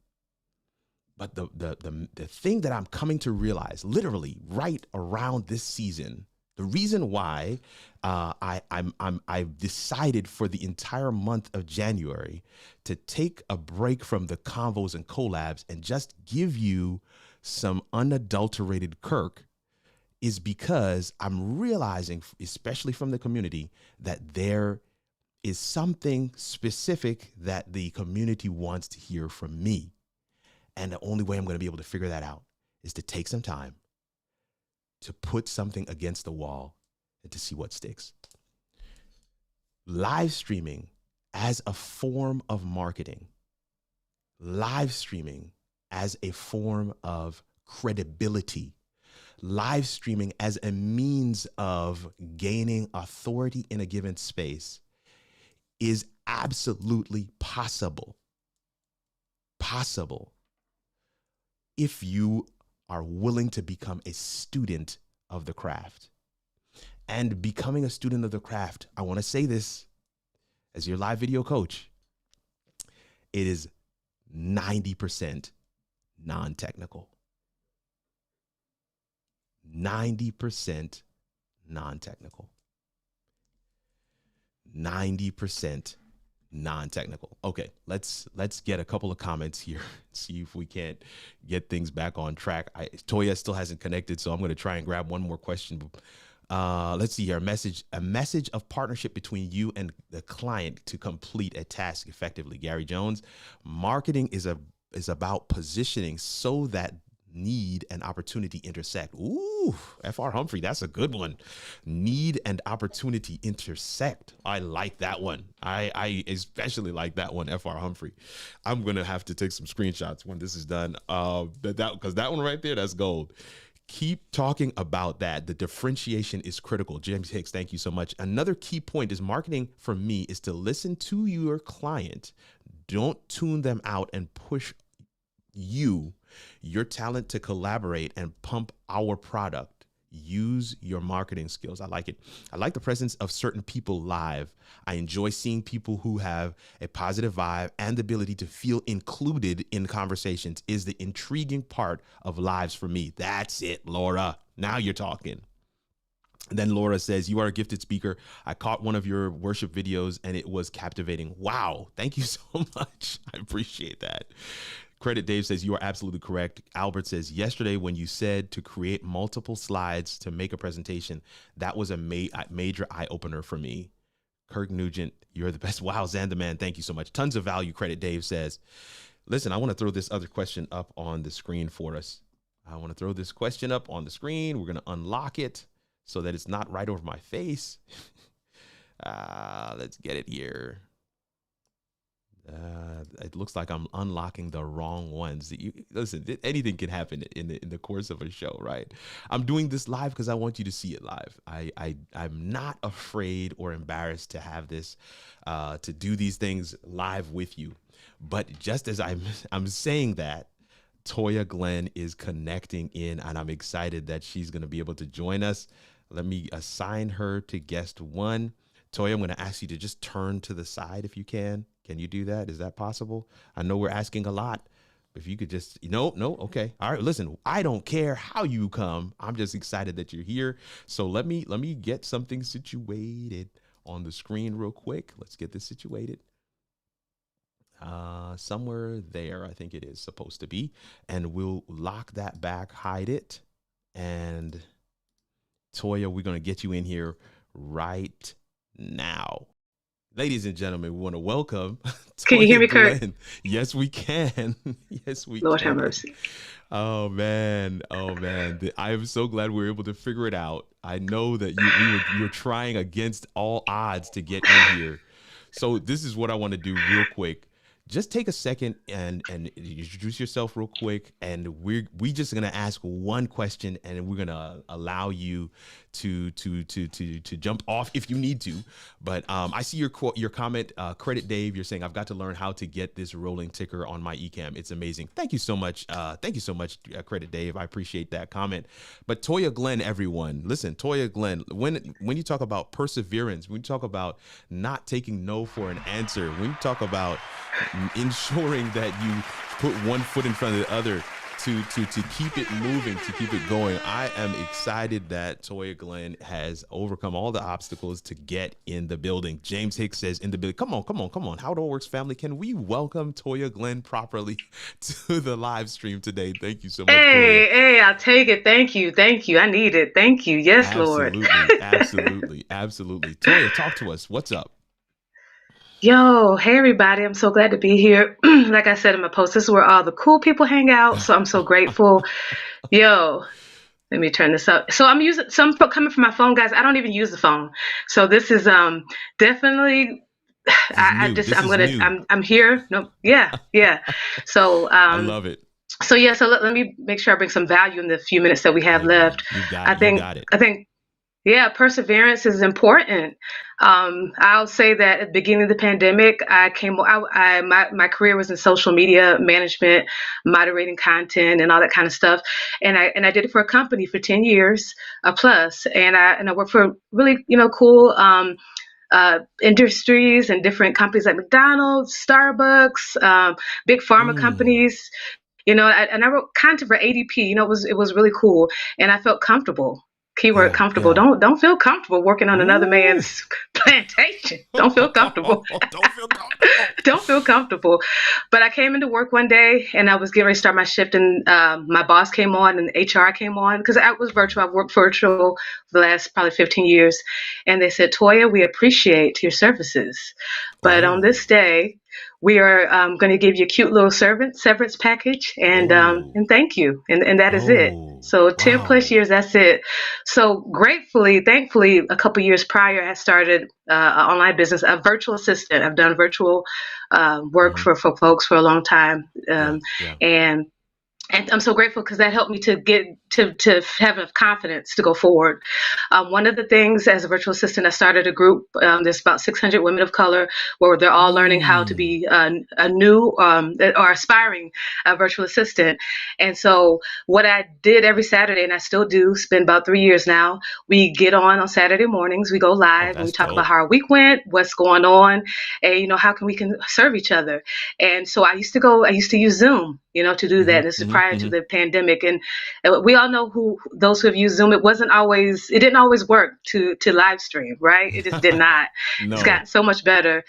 But the thing that I'm coming to realize, literally right around this season, The reason why I've decided for the entire month of January to take a break from the convos and collabs and just give you some unadulterated Kirk is because I'm realizing, especially from the community, that there is something specific that the community wants to hear from me. And the only way I'm going to be able to figure that out is to take some time to put something against the wall and to see what sticks. Live streaming as a form of marketing, live streaming as a form of credibility, live streaming as a means of gaining authority in a given space is absolutely possible. Possible if you are willing to become a student of the craft. And becoming a student of the craft, I want to say this as your live video coach, it is 90% non-technical. 90% non-technical. 90% non-technical. Okay, let's get a couple of comments here. See if we can't get things back on track. Toya still hasn't connected, so I'm going to try and grab one more question. Let's see here. A message of partnership between you and the client to complete a task effectively. Gary Jones. Marketing is about positioning so that need and opportunity intersect. Ooh, F.R. Humphrey, that's a good one. Need and opportunity intersect. I like that one. I especially like that one, F.R. Humphrey. I'm going to have to take some screenshots when this is done. Because that one right there, that's gold. Keep talking about that. The differentiation is critical. James Hicks, thank you so much. Another key point is marketing for me is to listen to your client. Don't tune them out and push your talent to collaborate and pump our product. Use your marketing skills. I like it. I like the presence of certain people live. I enjoy seeing people who have a positive vibe and the ability to feel included in conversations is the intriguing part of lives for me. That's it, Laura. Now you're talking. And then Laura says, you are a gifted speaker. I caught one of your worship videos and it was captivating. Wow. Thank you so much. I appreciate that. Credit Dave says, you are absolutely correct. Albert says, yesterday when you said to create multiple slides to make a presentation, that was a major eye opener for me. Kirk Nugent, you're the best. Wow, Xanderman, thank you so much. Tons of value, Credit Dave says. Listen, I want to throw this other question up on the screen for us. I want to throw this question up on the screen. We're going to unlock it so that it's not right over my face. Let's get it here. It looks like I'm unlocking the wrong ones. Listen, anything can happen in the course of a show, right? I'm doing this live because I want you to see it live. I'm not afraid or embarrassed to have this, to do these things live with you. But just as I'm saying that, Toya Glenn is connecting in, and I'm excited that she's going to be able to join us. Let me assign her to guest one. Toya, I'm going to ask you to just turn to the side if you can. Can you do that? Is that possible? I know we're asking a lot. If you could just, no, okay. All right, listen, I don't care how you come. I'm just excited that you're here. So let me get something situated on the screen real quick. Let's get this situated. Somewhere there, I think it is supposed to be. And we'll lock that back, hide it. And Toya, we're going to get you in here right now. Ladies and gentlemen, we want to welcome. Can you hear me, Kurt? Yes, we can. Yes, we Lord can. have mercy. Oh man. I am so glad we were able to figure it out. I know that you're trying against all odds to get in here. So this is what I want to do real quick. Just take a second and introduce yourself real quick, and we just gonna ask one question, and we're gonna allow you to jump off if you need to. But I see your comment, Credit Dave. You're saying I've got to learn how to get this rolling ticker on my Ecamm. It's amazing. Thank you so much. Credit Dave. I appreciate that comment. But Toya Glenn, everyone, listen, Toya Glenn. When you talk about perseverance, when you talk about not taking no for an answer, when you talk about ensuring that you put one foot in front of the other, to keep it moving, to keep it going. I am excited that Toya Glenn has overcome all the obstacles to get in the building. James Hicks says in the building, come on. How it all works, family. Can we welcome Toya Glenn properly to the live stream today? Thank you so much, Toya. Hey, I'll take it. Thank you. I need it. Thank you. Yes, Lord. Absolutely. Toya, talk to us. What's up? Yo, hey everybody. I'm so glad to be here. Like I said in my post, this is where all the cool people hang out. So I'm so grateful. Yo, let me turn this up. So I'm coming from my phone, guys. I don't even use the phone. So this is definitely I'm here. No, yeah. So I love it. So yeah, so let me make sure I bring some value in the few minutes that we have left. You got it. I think yeah, perseverance is important. I'll say that at the beginning of the pandemic, my career was in social media management, moderating content, and all that kind of stuff. And I did it for a company for 10 years plus, and I worked for really cool industries and different companies like McDonald's, Starbucks, big pharma companies. And I wrote content for ADP. It was really cool, and I felt comfortable. Keyword comfortable. Yeah. Don't feel comfortable working on another man's plantation. Don't feel comfortable. Don't feel comfortable. But I came into work one day and I was getting ready to start my shift, and my boss came on and HR came on because I was virtual. I've worked virtual for the last probably 15 years. And they said, Toya, we appreciate your services. But on this day, we are going to give you a cute little severance package, and thank you, and that is it. So 10 plus years, that's it. So thankfully, a couple years prior, I started an online business, a virtual assistant. I've done virtual work for folks for a long time, and I'm so grateful because that helped me to get to have enough confidence to go forward. One of the things as a virtual assistant, I started a group. There's about 600 women of color where they're all learning how to be a new or aspiring virtual assistant. And so what I did every Saturday, and I still do, it's been about 3 years now, we get on Saturday mornings, we go live, and we talk about how our week went, what's going on, and how we can serve each other. And so I used to use Zoom, to do that. This is prior to the pandemic. And we all know those who have used Zoom, it didn't always work to live stream, right? It just did not. No. It's gotten so much better.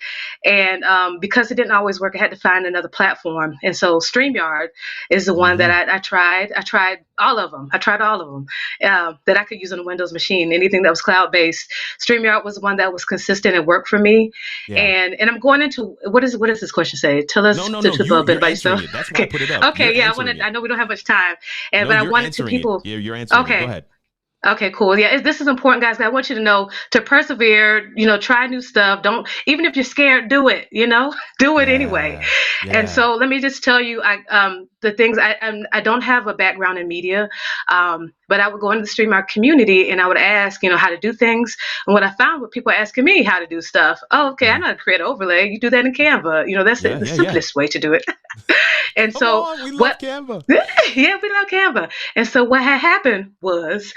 And because it didn't always work, I had to find another platform. And so StreamYard is the one that I tried. I tried all of them. That I could use on a Windows machine, anything that was cloud-based. StreamYard was the one that was consistent and worked for me. Yeah. And I'm going into, what does this question say? Tell us a little bit about yourself. That's why I put it up. Okay, I know we don't have much time, but I wanted to people. You're answering. Okay, go ahead. Okay, cool. Yeah, this is important, guys. I want you to know to persevere. Try new stuff. Don't, even if you're scared, do it. Do it anyway. Yeah. And so let me just tell you, the things I don't have a background in media, but I would go into the StreamYard community and I would ask, how to do things. And what I found was people asking me how to do stuff. Oh, okay, I know how to create an overlay. You do that in Canva. That's the simplest way to do it. And we love Canva. Yeah, we love Canva. And so what had happened was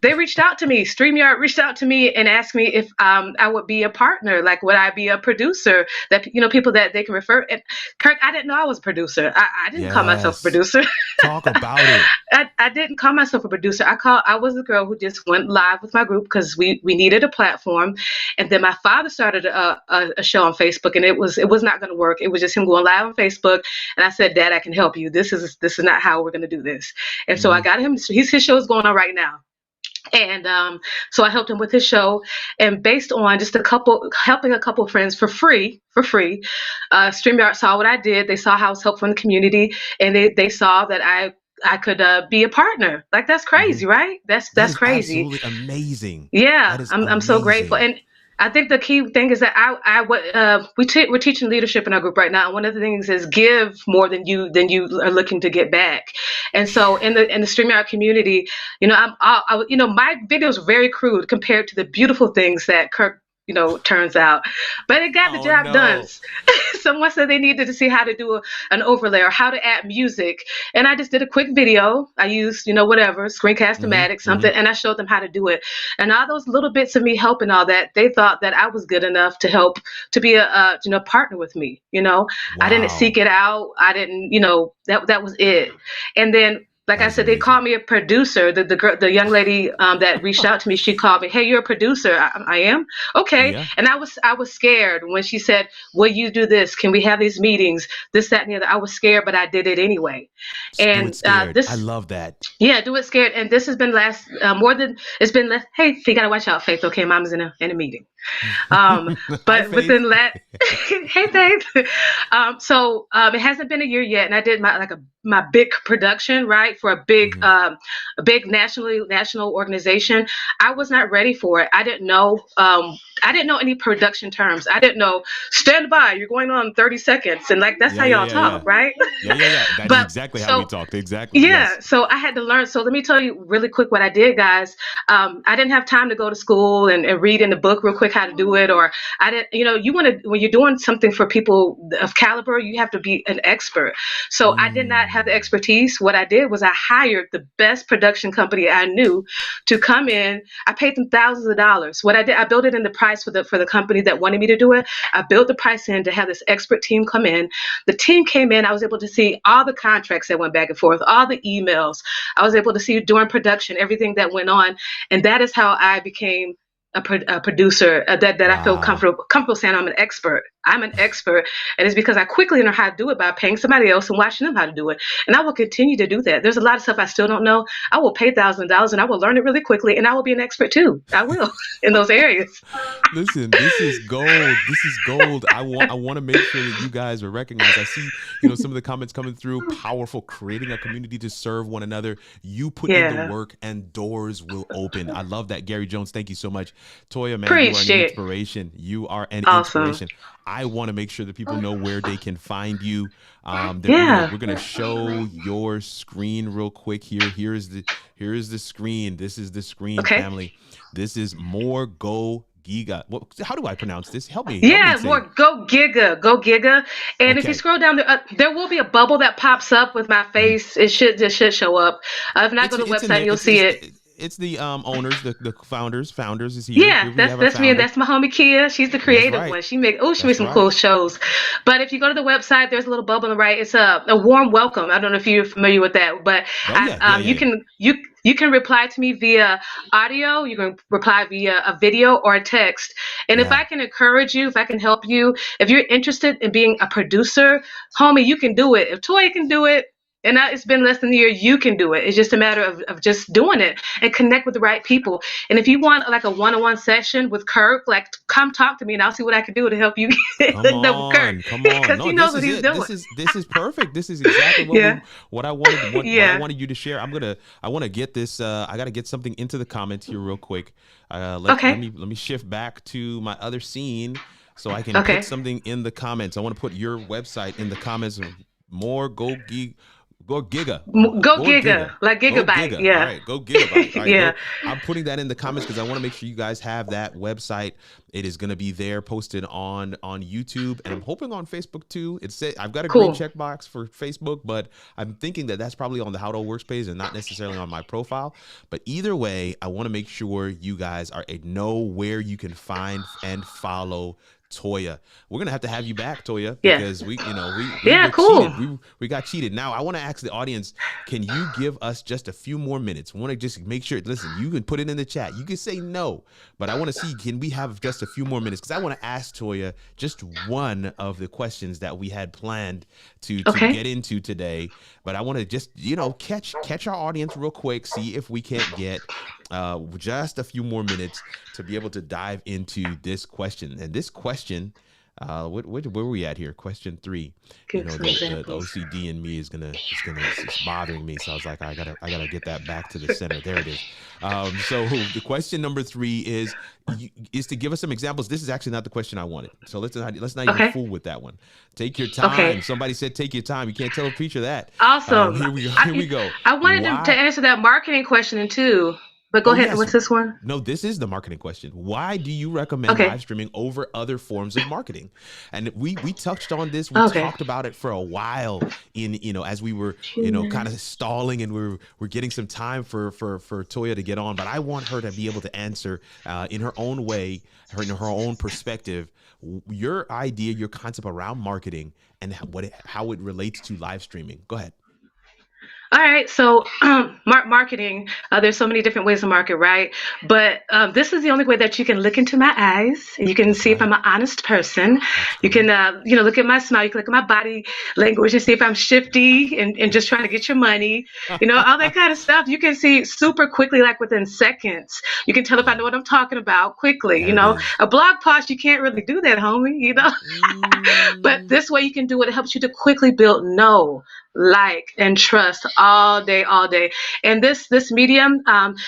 they reached out to me. StreamYard reached out to me and asked me if I would be a partner. Like, would I be a producer? That people that they can refer. And Kirk, I didn't know I was a producer. I didn't call myself a producer. Talk about it. I didn't call myself a producer. I was a girl who just went live with my group because we needed a platform. And then my father started a show on Facebook, and it was not going to work. It was just him going live on Facebook. And I said, Dad, I can help you. This is not how we're going to do this. And so I got him. His show is going on right now. And so I helped him with his show, and based on just helping a couple of friends for free, StreamYard saw what I did. They saw how I was helpful in the community, and they saw that I could be a partner. Like, that's crazy, right? That's crazy. Absolutely amazing. Yeah, I'm so grateful. And I think the key thing is that we're teaching leadership in our group right now. And one of the things is give more than you are looking to get back. And so in the StreamYard community, my videos are very crude compared to the beautiful things that Kirk turns out. But it got the Oh job done. no. Someone said they needed to see how to do an overlay or how to add music. And I just did a quick video. I used, whatever, Screencast-O-Matic, something, and I showed them how to do it. And all those little bits of me helping all that, they thought that I was good enough to help, to be a partner with me. I didn't seek it out. I didn't, that was it. And then, like I said, they called me a producer. The young lady that reached out to me, she called me, "Hey, you're a producer." I am. Okay. Yeah. And I was scared when she said, "Will you do this? Can we have these meetings? This, that, and the other." I was scared, but I did it anyway. Do it scared. I love that. Yeah, do it scared. And this has been hey, you gotta watch out, Faith. Okay, Mom's in a meeting. But within that, hey, Faith. So it hasn't been a year yet, and I did my big production, right, for a big national organization. I was not ready for it. I didn't know any production terms. I didn't know, stand by, you're going on 30 seconds, and that's how y'all talk, right? Yeah. That's exactly how we talked. Exactly. Yeah. Yes. So I had to learn. So let me tell you really quick what I did, guys. I didn't have time to go to school and read in the book real quick how to do it, or I didn't. You want to, when you're doing something for people of caliber, you have to be an expert. So I did not have the expertise. What I did was I hired the best production company I knew to come in. I paid them thousands of dollars. What I did, I built it in the price for the company that wanted me to do it. I built the price in to have this expert team come in. The team came in. I was able to see all the contracts that went back and forth, all the emails. I was able to see during production everything that went on, and that is how I became a producer. That I feel comfortable saying I'm an expert. I'm an expert, and it's because I quickly learned how to do it by paying somebody else and watching them how to do it. And I will continue to do that. There's a lot of stuff I still don't know. I will pay thousands of dollars, and I will learn it really quickly, and I will be an expert too. I will in those areas. Listen, this is gold. This is gold. I want to make sure that you guys are recognized. I see, some of the comments coming through. Powerful, creating a community to serve one another. You put in the work, and doors will open. I love that, Gary Jones. Thank you so much, Toya. Man, you are an inspiration. You are an inspiration. I want to make sure that people know where they can find you. We're gonna show your screen real quick here. Here is the screen. This is the screen, family. This is more Go Giga. How do I pronounce this? Help me. More Go Giga. And if you scroll down there will be a bubble that pops up with my face. It should show up. If not, go to the website, you'll see it. It's the owners, the founders is here. Yeah, that's me, and that's my homie Kia. She's the creative one. She makes some cool shows. But if you go to the website, there's a little bubble on the right. It's a warm welcome. I don't know if you're familiar with that, but you can reply to me via audio. You can reply via a video or a text. And if I can encourage you, if I can help you, if you're interested in being a producer, homie, you can do it. If Toya can do it, and it's been less than a year, you can do it. It's just a matter of just doing it and connect with the right people. And if you want a one-on-one session with Kirk, come talk to me and I'll see what I can do to help you get Kirk. Come on. Because he knows what he's doing. This is perfect. This is exactly what I wanted. What I wanted you to share. I want to get this. I got to get something into the comments here real quick. Let me shift back to my other scene so I can put something in the comments. I want to put your website in the comments. More Go Giga. Go Giga, like gigabyte. Yeah. All right, Go Gigabyte. All right, I'm putting that in the comments because I want to make sure you guys have that website. It is going to be there, posted on YouTube, and I'm hoping on Facebook too. I've got a green checkbox for Facebook, but I'm thinking that's probably on the HIAW Works page and not necessarily on my profile. But either way, I want to make sure you guys know where you can find and follow Toya. We're gonna have to have you back, Toya, because we cheated. We got cheated. Now I want to ask the audience, can you give us just a few more minutes? I want to just make sure. Listen, you can put it in the chat. You can say no, but I want to see, can we have just a few more minutes? Because I want to ask Toya just one of the questions that we had planned to get into today. But I want to just catch our audience real quick, see if we can't get just a few more minutes to be able to dive into this question. And this question, where were we at here? Question 3. The OCD in me is it's bothering me. So I was like, I gotta get that back to the center. There it is. So the question number 3 is to give us some examples. This is actually not the question I wanted. So let's not even fool with that one. Take your time. Okay. Somebody said take your time. You can't tell a preacher that. Awesome. Here we go. I wanted to answer that marketing question too. But go Oh, ahead. yes. What's this one? No, this is the marketing question. Why do you recommend Okay. live streaming over other forms of marketing? And we touched on this. We Okay. talked about it for a while in, as we were, kind of stalling, and we're getting some time for Toya to get on. But I want her to be able to answer in her own way, in her own perspective, your idea, your concept around marketing and how it relates to live streaming. Go ahead. All right, so marketing, there's so many different ways to market, right? But this is the only way that you can look into my eyes. You can see if I'm an honest person. You can, look at my smile. You can look at my body language and see if I'm shifty and just trying to get your money, all that kind of stuff. You can see super quickly, like within seconds. You can tell if I know what I'm talking about quickly. There it is. A blog post, you can't really do that, homie, But this way you can do it. It helps you to quickly build like and trust all day. And this medium,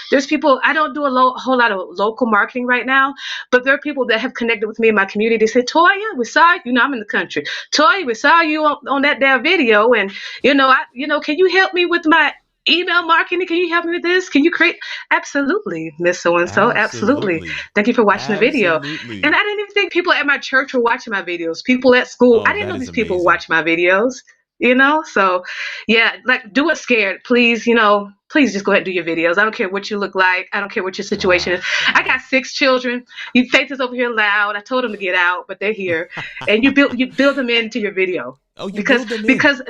there's people. I don't do a whole lot of local marketing right now, but there are people that have connected with me in my community. They say, Toya, we saw you. I'm in the country. Toya, we saw you on that damn video, and can you help me with my email marketing? Can you help me with this? Can you create? Absolutely, Miss So and So. Absolutely. Thank you for watching the video. Absolutely. And I didn't even think people at my church were watching my videos. People at school. Oh, I didn't know that these is people amazing. watch my videos. So yeah, like, do it scared, please. Please just go ahead and do your videos. I don't care what you look like. I don't care what your situation is. I got 6 children. Faith is over here loud. I told them to get out, but they're here. And you build them into your video. Oh, you because build them in. because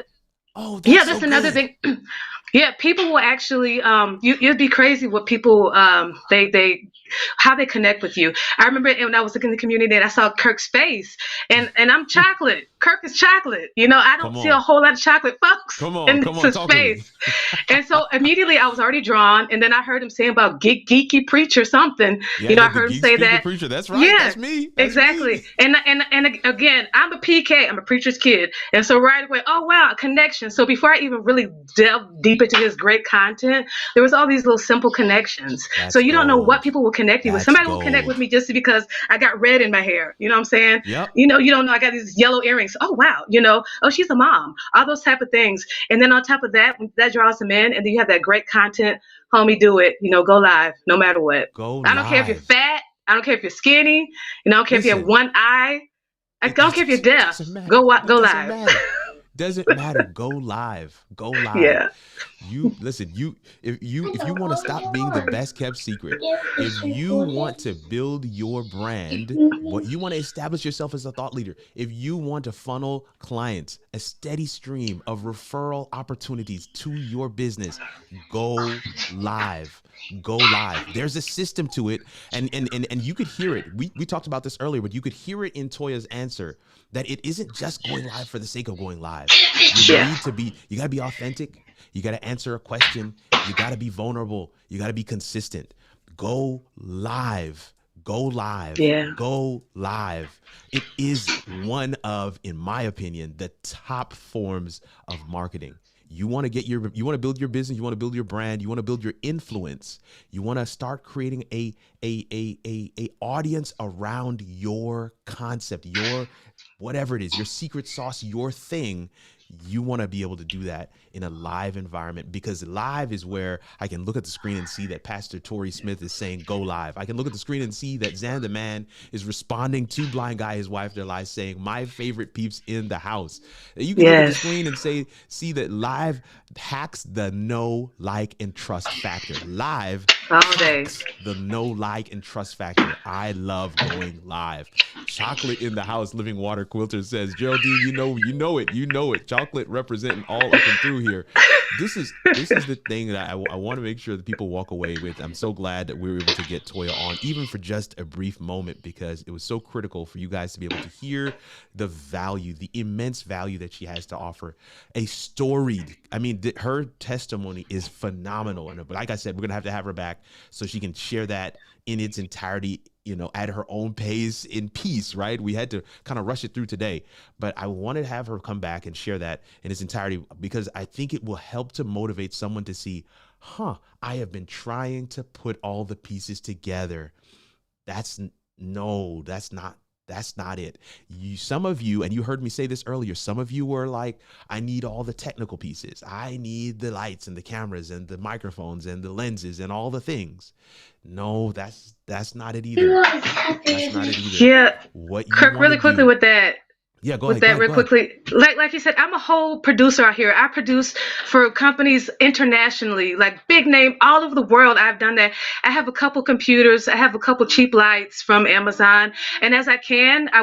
Oh, that's yeah, that's so another good. thing. Yeah, people will actually you'd be crazy what people they how they connect with you. I remember when I was looking in the community and I saw Kirk's face, and I'm chocolate. Kirk is chocolate. I don't see a whole lot of chocolate folks in his face. And so immediately I was already drawn, and then I heard him saying about geeky preacher something. Yeah, I heard him say that. Preacher. That's right. Yeah, that's me. That's exactly. Me. And again, I'm a PK. I'm a preacher's kid, and so right away, oh wow, a connection. So before I even really delved deep into this great content, there was all these little simple connections. So you don't know what people will connect you with. Somebody will connect with me just because I got red in my hair. You know what I'm saying? Yep. You don't know I got these yellow earrings. Oh wow. Oh, she's a mom. All those type of things. And then on top of that, that draws them in, and then you have that great content. Homie, do it. Go live, no matter what. I don't care if you're fat. I don't care if you're skinny. I don't care if you have one eye. I don't care if you're deaf. Go live. Doesn't matter. Go live. Go live. Yeah. You listen, if you want to stop being the best kept secret, if you want to build your brand, what you want to establish yourself as a thought leader, if you want to funnel clients, a steady stream of referral opportunities to your business, go live. Go live. There's a system to it, and you could hear it. We talked about this earlier, but you could hear it in Toya's answer that it isn't just going live for the sake of going live. You gotta be authentic. You got to answer a question. You got to be vulnerable. You got to be consistent. Go live. Go live. Yeah. Go live. It is one of, in my opinion, the top forms of marketing. You want to build your business. You want to build your brand. You want to build your influence. You want to start creating a audience around your concept, your whatever it is, your secret sauce, your thing. You want to be able to do that in a live environment, because live is where I can look at the screen and see that Pastor Torrey Smith is saying go live. I can look at the screen and see that Zan the Man is responding to Blind Guy, his wife, their live, saying my favorite peeps in the house. You can look at the screen and see that live hacks the know, like, and trust factor. Live hacks the know, like, and trust factor. I love going live. Chocolate in the house, Living Water Quilter says, Geraldine, you know it. Chocolate representing all up and through here. This is the thing that I want to make sure that people walk away with. I'm so glad that we were able to get Toya on, even for just a brief moment, because it was so critical for you guys to be able to hear the value, the immense value that she has to offer. Her testimony is phenomenal. And like I said, we're going to have her back so she can share that in its entirety, at her own pace, in peace, right? We had to kind of rush it through today, but I wanted to have her come back and share that in its entirety, because I think it will help to motivate someone to see, I have been trying to put all the pieces together. That's not That's not it. Some of you, and you heard me say this earlier, some of you were like, I need all the technical pieces. I need the lights and the cameras and the microphones and the lenses and all the things. No, that's not it either. That's not it either. Yeah. What you Kirk, really quickly with that. Yeah, go With ahead. that, real quickly, like you said, I'm a whole producer out here. I produce for companies internationally, like big name all over the world. I've done that. I have a couple computers. I have a couple cheap lights from Amazon, and as I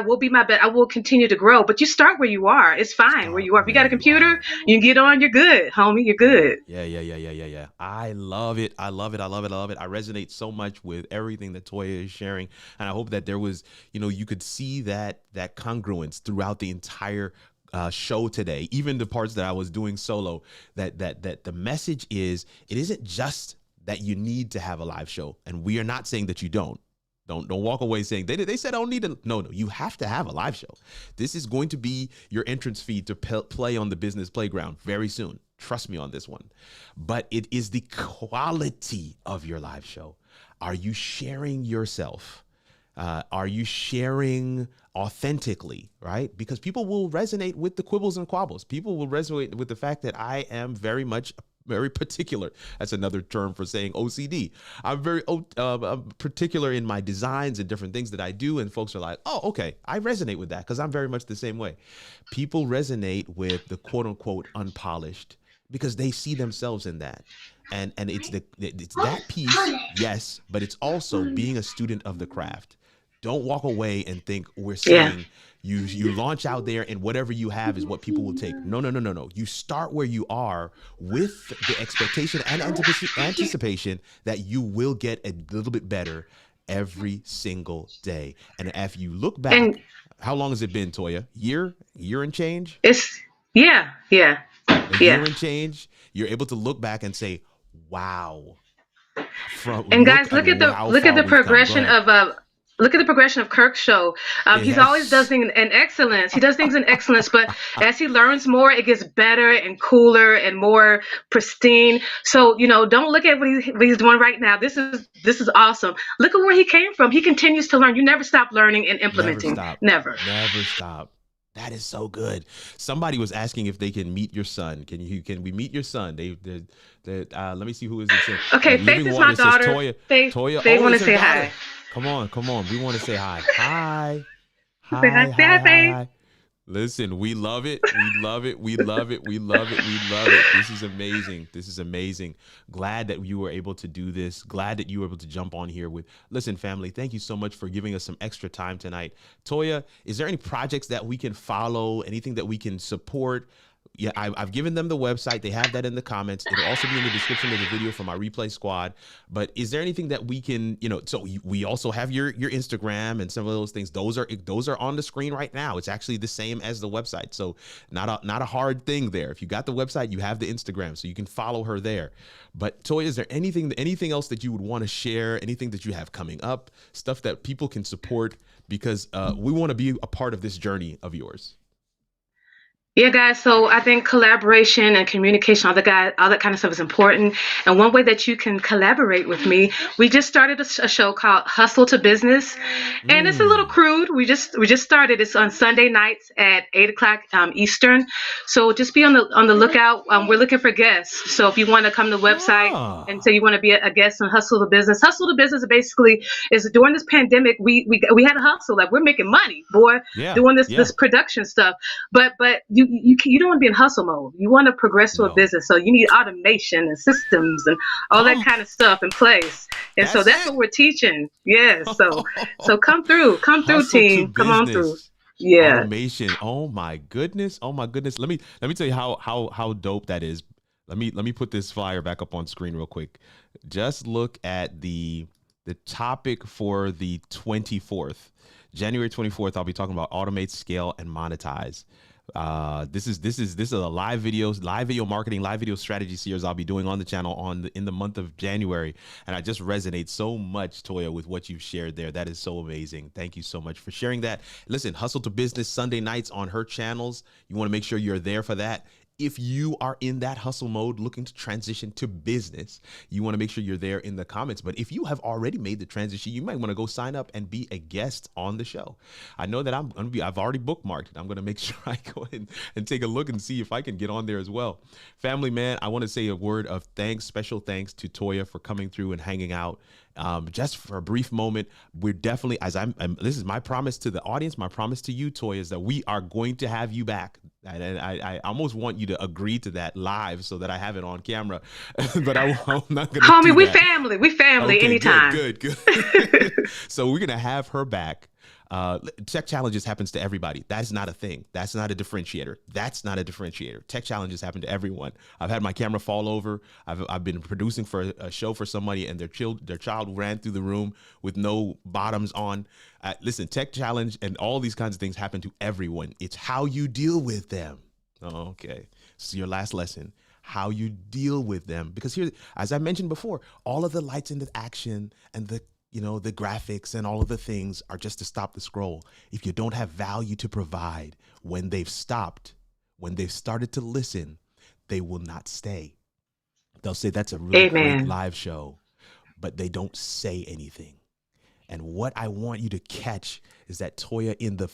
will be my best. I will continue to grow. But you start where you are. It's fine where you are. If you got a computer, you can get on. You're good, homie. You're good. Yeah. I love it. I resonate so much with everything that Toya is sharing, and I hope that there was, you could see that congruence throughout the entire show today, even the parts that I was doing solo, that the message is, it isn't just that you need to have a live show. And we are not saying that you don't walk away saying they said I don't need to. No, you have to have a live show. This is going to be your entrance fee to play on the business playground very soon. Trust me on this one. But it is the quality of your live show. Are you sharing yourself? Are you sharing authentically, right? Because people will resonate with the quibbles and quabbles. People will resonate with the fact that I am very particular. That's another term for saying OCD. I'm very particular in my designs and different things that I do. And folks are like, oh, okay, I resonate with that because I'm very much the same way. People resonate with the quote unquote unpolished because they see themselves in that. And it's that piece, yes, but it's also being a student of the craft. Don't walk away and think we're saying you launch out there and whatever you have is what people will take. No. You start where you are with the expectation and anticipation that you will get a little bit better every single day. And if you look back, how long has it been, Toya? Year and change? It's yeah. A year and change. You're able to look back and say, wow. And guys, look at the progression of look at the progression of Kirk's show. He's always does things in excellence. He does things in excellence, but as he learns more, it gets better and cooler and more pristine. So, don't look at what he's doing right now. This is awesome. Look at where he came from. He continues to learn. You never stop learning and implementing. Never stop. That is so good. Somebody was asking if they can meet your son. Can we meet your son? Let me see who is it. Okay, Faith is my daughter. Toya, they want to say hi. Come on. We want to say hi. Hi. Hi. Listen, we love it. We love it. This is amazing. Glad that you were able to do this. Glad that you were able to jump on here listen, family, thank you so much for giving us some extra time tonight. Toya, is there any projects that we can follow? Anything that we can support? Yeah, I've given them the website. They have that in the comments. It'll also be in the description of the video from our replay squad. But is there anything that we can, so we also have your Instagram and some of those things. Those are on the screen right now. It's actually the same as the website. So not a hard thing there. If you got the website, you have the Instagram, so you can follow her there. But Toya, is there anything else that you would want to share? Anything that you have coming up? Stuff that people can support? Because we want to be a part of this journey of yours. Yeah, guys. So I think collaboration and communication, all that kind of stuff is important. And one way that you can collaborate with me, we just started a show called Hustle to Business, and it's a little crude. We just started. It's on Sunday nights at 8:00 Eastern. So just be on the lookout. We're looking for guests. So if you want to come to the website and say you want to be a guest on Hustle to Business, basically is during this pandemic we had a hustle. Like, we're making money, boy, doing this production stuff. But you don't want to be in hustle mode. You want to progress to a business. So you need automation and systems and all that kind of stuff in place. And so that's what we're teaching. Yeah. So come through team. Come on through. Yeah. Automation. Oh my goodness. Let me tell you how dope that is. Let me put this flyer back up on screen real quick. Just look at the topic for the 24th, January 24th. I'll be talking about automate, scale, and monetize. This is a live video marketing, live video strategy series I'll be doing on the channel in the month of January. And I just resonate so much, Toya, with what you've shared there. That is so amazing. Thank you so much for sharing that. Listen, Hustle to Business Sunday nights on her channels. You want to make sure you're there for that. if you are in that hustle mode looking to transition to business, you want to make sure you're there in the comments. But if you have already made the transition, you might want to go sign up and be a guest on the show. I know that I've already bookmarked it. I'm going to make sure I go ahead and take a look and see if I can get on there as well. Family, man, I want to say a word of thanks, special thanks to Toya for coming through and hanging out. Just for a brief moment, we're definitely, this is my promise to the audience, my promise to you, Toya, is that we are going to have you back. And I almost want you to agree to that live so that I have it on camera, but I'm not going to. Homie, we family. We family okay, anytime. Good. So we're going to have her back. Tech challenges happens to everybody. That's not a thing. That's not a differentiator. Tech challenges happen to everyone. I've had my camera fall over. I've been producing for a show for somebody, and their child ran through the room with no bottoms on. Listen, tech challenge and all these kinds of things happen to everyone. It's how you deal with them. Okay, this is your last lesson. How you deal with them, because here, as I mentioned before, all of the lights and the action and the graphics and all of the things are just to stop the scroll. If you don't have value to provide, when they've stopped, when they've started to listen, they will not stay. They'll say, that's a really great live show, but they don't say anything. And what I want you to catch is that Toya, in the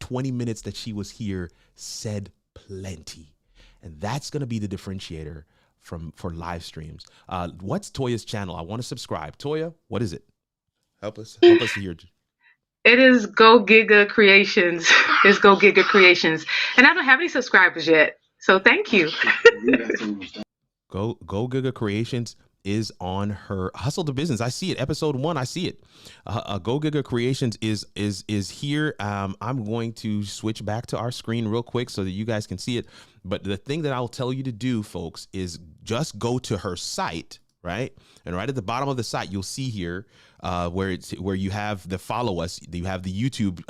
20 minutes that she was here, said plenty. And that's going to be the differentiator for live streams. What's Toya's channel? I want to subscribe. Toya, what is it? Help us hear. It is Go Giga Creations. It's Go Giga Creations. And I don't have any subscribers yet. So thank you. Go Giga Creations is on her Hustle to Business. I see it. Episode 1, I see it. Go Giga Creations is here. I'm going to switch back to our screen real quick so that you guys can see it. But the thing that I'll tell you to do, folks, is just go to her site, right? And right at the bottom of the site, you'll see here where you have the follow us, you have the YouTube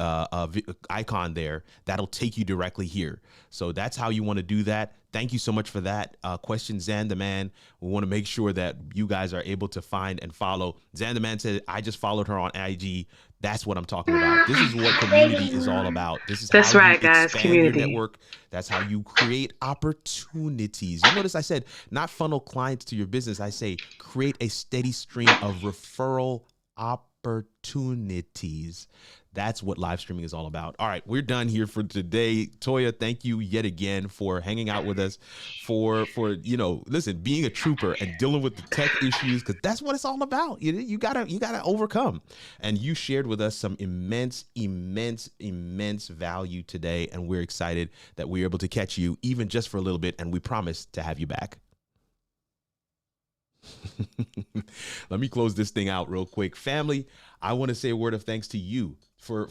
icon there. That'll take you directly here. So that's how you want to do that. Thank you so much for that question, Zan the Man. We want to make sure that you guys are able to find and follow. Zan the Man said, I just followed her on IG. That's what I'm talking about. This is what community is all about. This is That's how right, you guys. expand Community. your network. That's how you create opportunities. You notice I said not funnel clients to your business. I say create a steady stream of referral opportunities. That's what live streaming is all about. All right, we're done here for today. Toya, thank you yet again for hanging out with us, for listen, being a trooper and dealing with the tech issues, because that's what it's all about. You gotta overcome. And you shared with us some immense value today, and we're excited that we're able to catch you even just for a little bit, and we promise to have you back. Let me close this thing out real quick. Family, I want to say a word of thanks to you for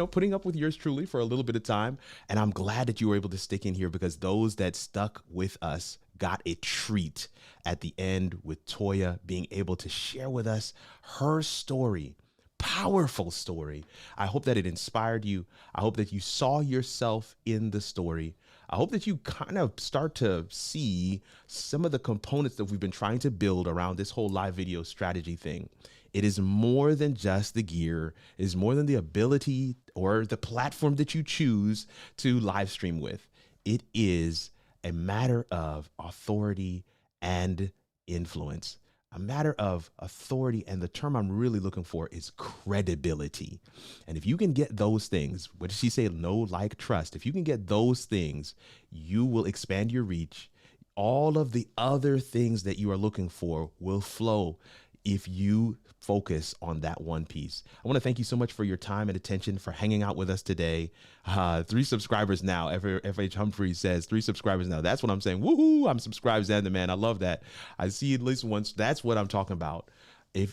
putting up with yours truly for a little bit of time. And I'm glad that you were able to stick in here, because those that stuck with us got a treat at the end, with Toya being able to share with us her story. Powerful story. I hope that it inspired you. I hope that you saw yourself in the story. I hope that you kind of start to see some of the components that we've been trying to build around this whole live video strategy thing. It is more than just the gear. It is more than the ability or the platform that you choose to live stream with. It is a matter of authority and influence. A matter of authority, and the term I'm really looking for is credibility. And if you can get those things, what did she say? Know, like, trust. If you can get those things, you will expand your reach. All of the other things that you are looking for will flow if you focus on that one piece. I want to thank you so much for your time and attention, for hanging out with us today. 3 subscribers now. FH Humphrey says 3 subscribers now. That's what I'm saying. Woohoo! I'm subscribed, Xander, man. I love that. I see at least once. That's what I'm talking about.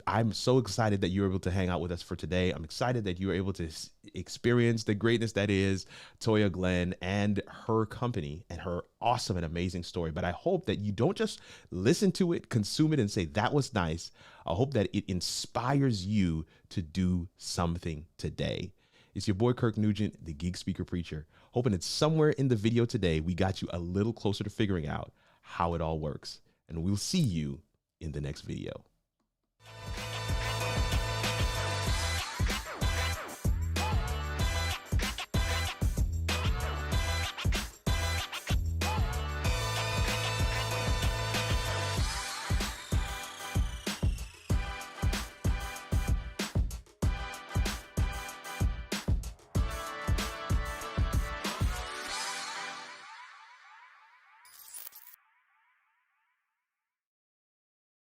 I'm so excited that you're able to hang out with us for today. I'm excited that you were able to experience the greatness that is Toya Glenn and her company and her awesome and amazing story. But I hope that you don't just listen to it, consume it, and say, that was nice. I hope that it inspires you to do something today. It's your boy, Kirk Nugent, the Geek Speaker Preacher, hoping that somewhere in the video today, we got you a little closer to figuring out how it all works. And we'll see you in the next video.